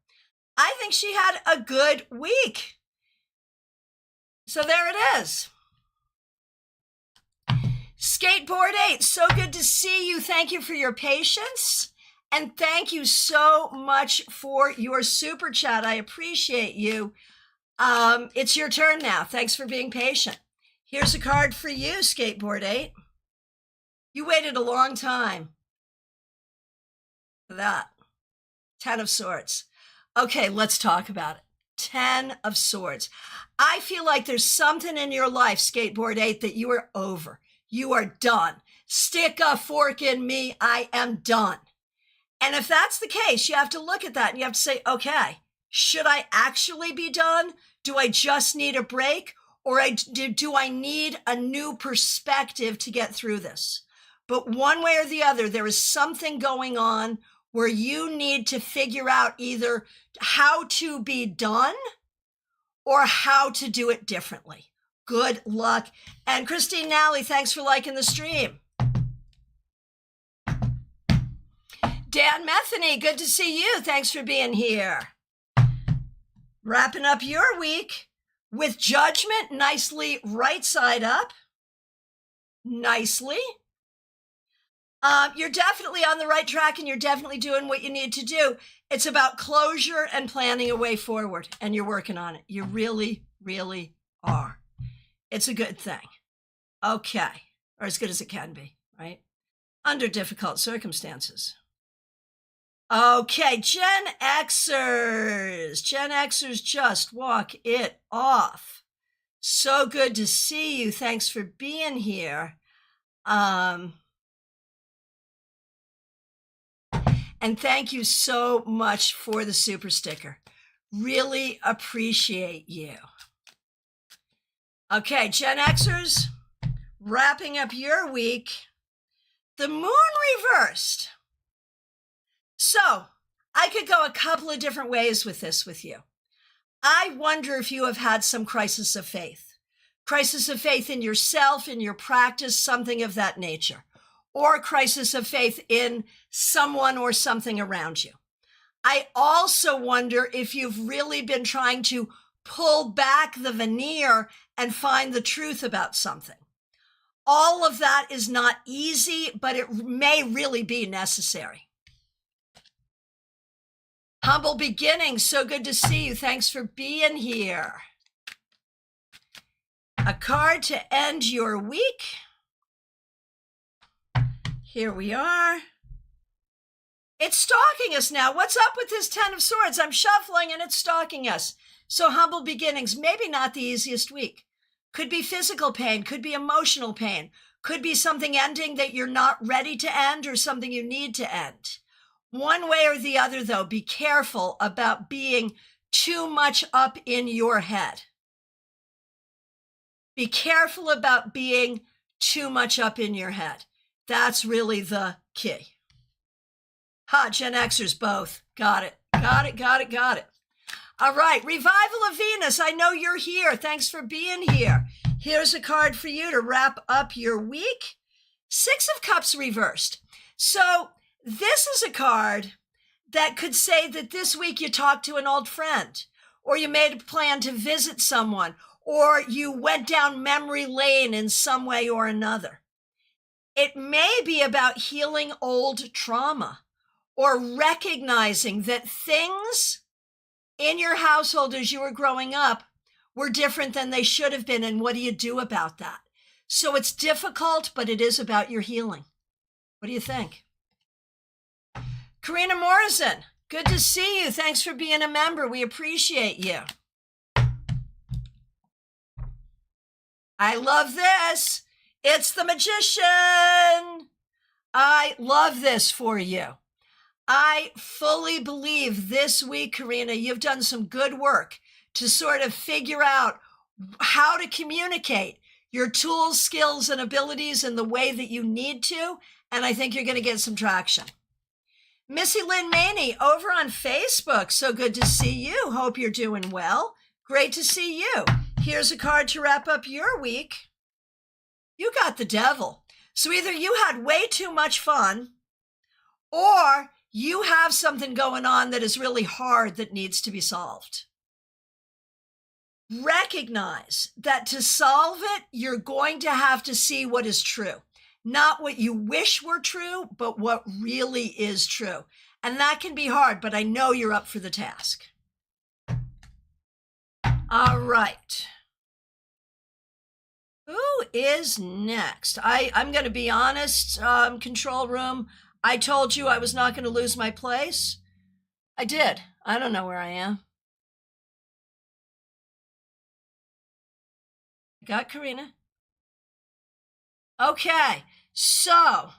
I think she had a good week. So there it is. Skateboard 8, so good to see you. Thank you for your patience. And thank you so much for your super chat. I appreciate you. It's your turn now. Thanks for being patient. Here's a card for you, Skateboard 8. You waited a long time for that. 10 of Swords. Okay, let's talk about it. 10 of Swords. I feel like there's something in your life, Skateboard 8, that you are over. You are done. Stick a fork in me. I am done. And if that's the case, you have to look at that and you have to say, okay, should I actually be done? Do I just need a break? Or do I need a new perspective to get through this? But one way or the other, there is something going on where you need to figure out either how to be done or how to do it differently. Good luck. And Christine Nally, thanks for liking the stream. Dan Metheny, good to see you. Thanks for being here. Wrapping up your week with Judgment, nicely right side up. Nicely. You're definitely on the right track and you're definitely doing what you need to do. It's about closure and planning a way forward, and you're working on it. You really, really are. It's a good thing. Okay. Or as good as it can be, right? Under difficult circumstances. Okay, Gen Xers. Gen Xers just walk it off. So good to see you. Thanks for being here. And thank you so much for the super sticker. Really appreciate you. Okay, Gen Xers, wrapping up your week. The moon reversed. So I could go a couple of different ways with this with you. I wonder if you have had some crisis of faith. Crisis of faith in yourself, in your practice, something of that nature. Or crisis of faith in someone or something around you. I also wonder if you've really been trying to pull back the veneer and find the truth about something. All of that is not easy, but it may really be necessary. Humble beginnings, so good to see you. Thanks for being here. A card to end your week. Here we are. It's stalking us now. What's up with this 10 of Swords? I'm shuffling and it's stalking us. So humble beginnings, maybe not the easiest week. Could be physical pain, could be emotional pain, could be something ending that you're not ready to end or something you need to end. One way or the other, though, be careful about being too much up in your head. Be careful about being too much up in your head. That's really the key. Gen Xers both. Got it. All right, Revival of Venus. I know you're here. Thanks for being here. Here's a card for you to wrap up your week. 6 of Cups reversed. So this is a card that could say that this week you talked to an old friend, or you made a plan to visit someone, or you went down memory lane in some way or another. It may be about healing old trauma or recognizing that things in your household as you were growing up were different than they should have been. And what do you do about that? So it's difficult, but it is about your healing. What do you think? Karina Morrison, good to see you. Thanks for being a member. We appreciate you. I love this. It's the Magician. I love this for you. I fully believe this week, Karina, you've done some good work to sort of figure out how to communicate your tools, skills, and abilities in the way that you need to. And I think you're going to get some traction. Missy Lynn Maney over on Facebook. So good to see you. Hope you're doing well. Great to see you. Here's a card to wrap up your week. You got the Devil. So either you had way too much fun, or you have something going on that is really hard that needs to be solved. Recognize that to solve it, you're going to have to see what is true. Not what you wish were true, but what really is true. And that can be hard, but I know you're up for the task. All right. Who is next? I'm going to be honest, control room. I told you I was not going to lose my place. I did. I don't know where I am. Got Karina. Okay, so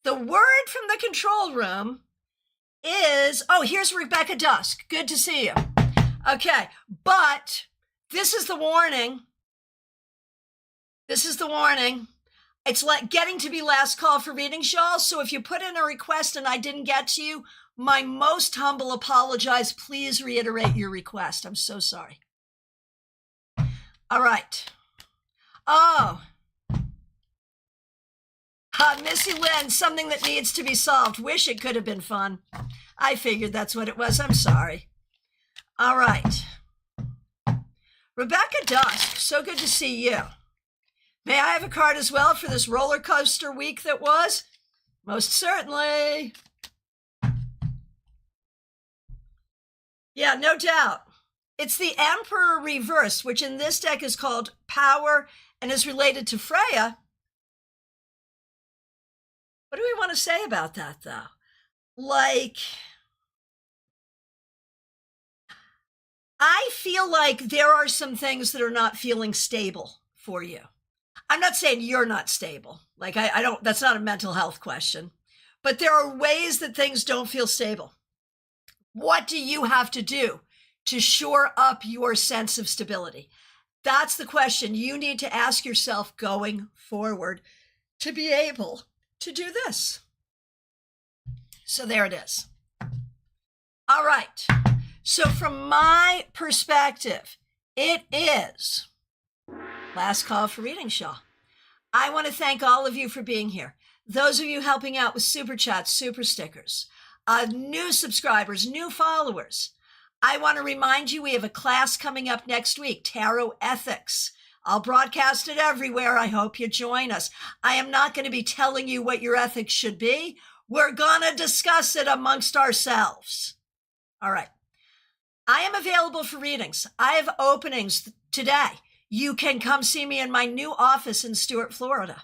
the word from the control room is, here's Rebecca Dusk. Good to see you. Okay, but this is the warning. This is the warning. It's like getting to be last call for readings, y'all. So if you put in a request and I didn't get to you, my most humble apologize. Please reiterate your request. I'm so sorry. All right. Missy Lynn, something that needs to be solved. Wish it could have been fun. I figured that's what it was. I'm sorry. All right. Rebecca Dusk, so good to see you. May I have a card as well for this roller coaster week that was? Most certainly. Yeah, no doubt. It's the Emperor reversed, which in this deck is called Power and is related to Freya. What do we want to say about that, though? Like, I feel like there are some things that are not feeling stable for you. I'm not saying you're not stable. Like, I don't, that's not a mental health question. But there are ways that things don't feel stable. What do you have to do to shore up your sense of stability? That's the question you need to ask yourself going forward to be able to do this. So there it is. All right. So from my perspective, it is last call for reading, Shaw. I want to thank all of you for being here. Those of you helping out with super chats, super stickers, new subscribers, new followers. I want to remind you we have a class coming up next week, Tarot Ethics. I'll broadcast it everywhere. I hope you join us. I am not going to be telling you what your ethics should be. We're going to discuss it amongst ourselves. All right. I am available for readings. I have openings today. You can come see me in my new office in Stuart, Florida.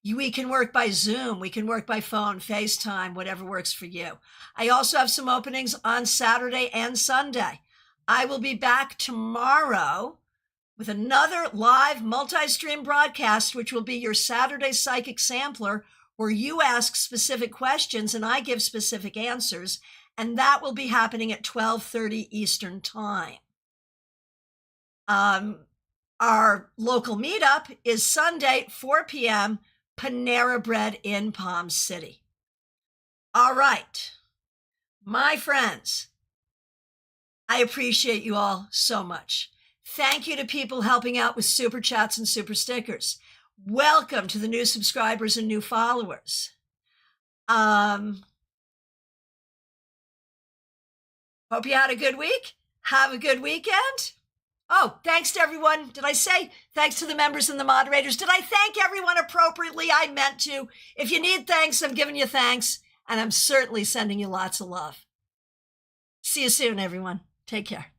We can work by Zoom. We can work by phone, FaceTime, whatever works for you. I also have some openings on Saturday and Sunday. I will be back tomorrow with another live multi-stream broadcast, which will be your Saturday Psychic Sampler, where you ask specific questions and I give specific answers. And that will be happening at 12:30 Eastern Time. Our local meetup is Sunday, 4 p.m., Panera Bread in Palm City. All right, my friends, I appreciate you all so much. Thank you to people helping out with super chats and super stickers. Welcome to the new subscribers and new followers. Hope you had a good week. Have a good weekend. Oh, thanks to everyone. Did I say thanks to the members and the moderators? Did I thank everyone appropriately? I meant to. If you need thanks, I'm giving you thanks. And I'm certainly sending you lots of love. See you soon, everyone. Take care.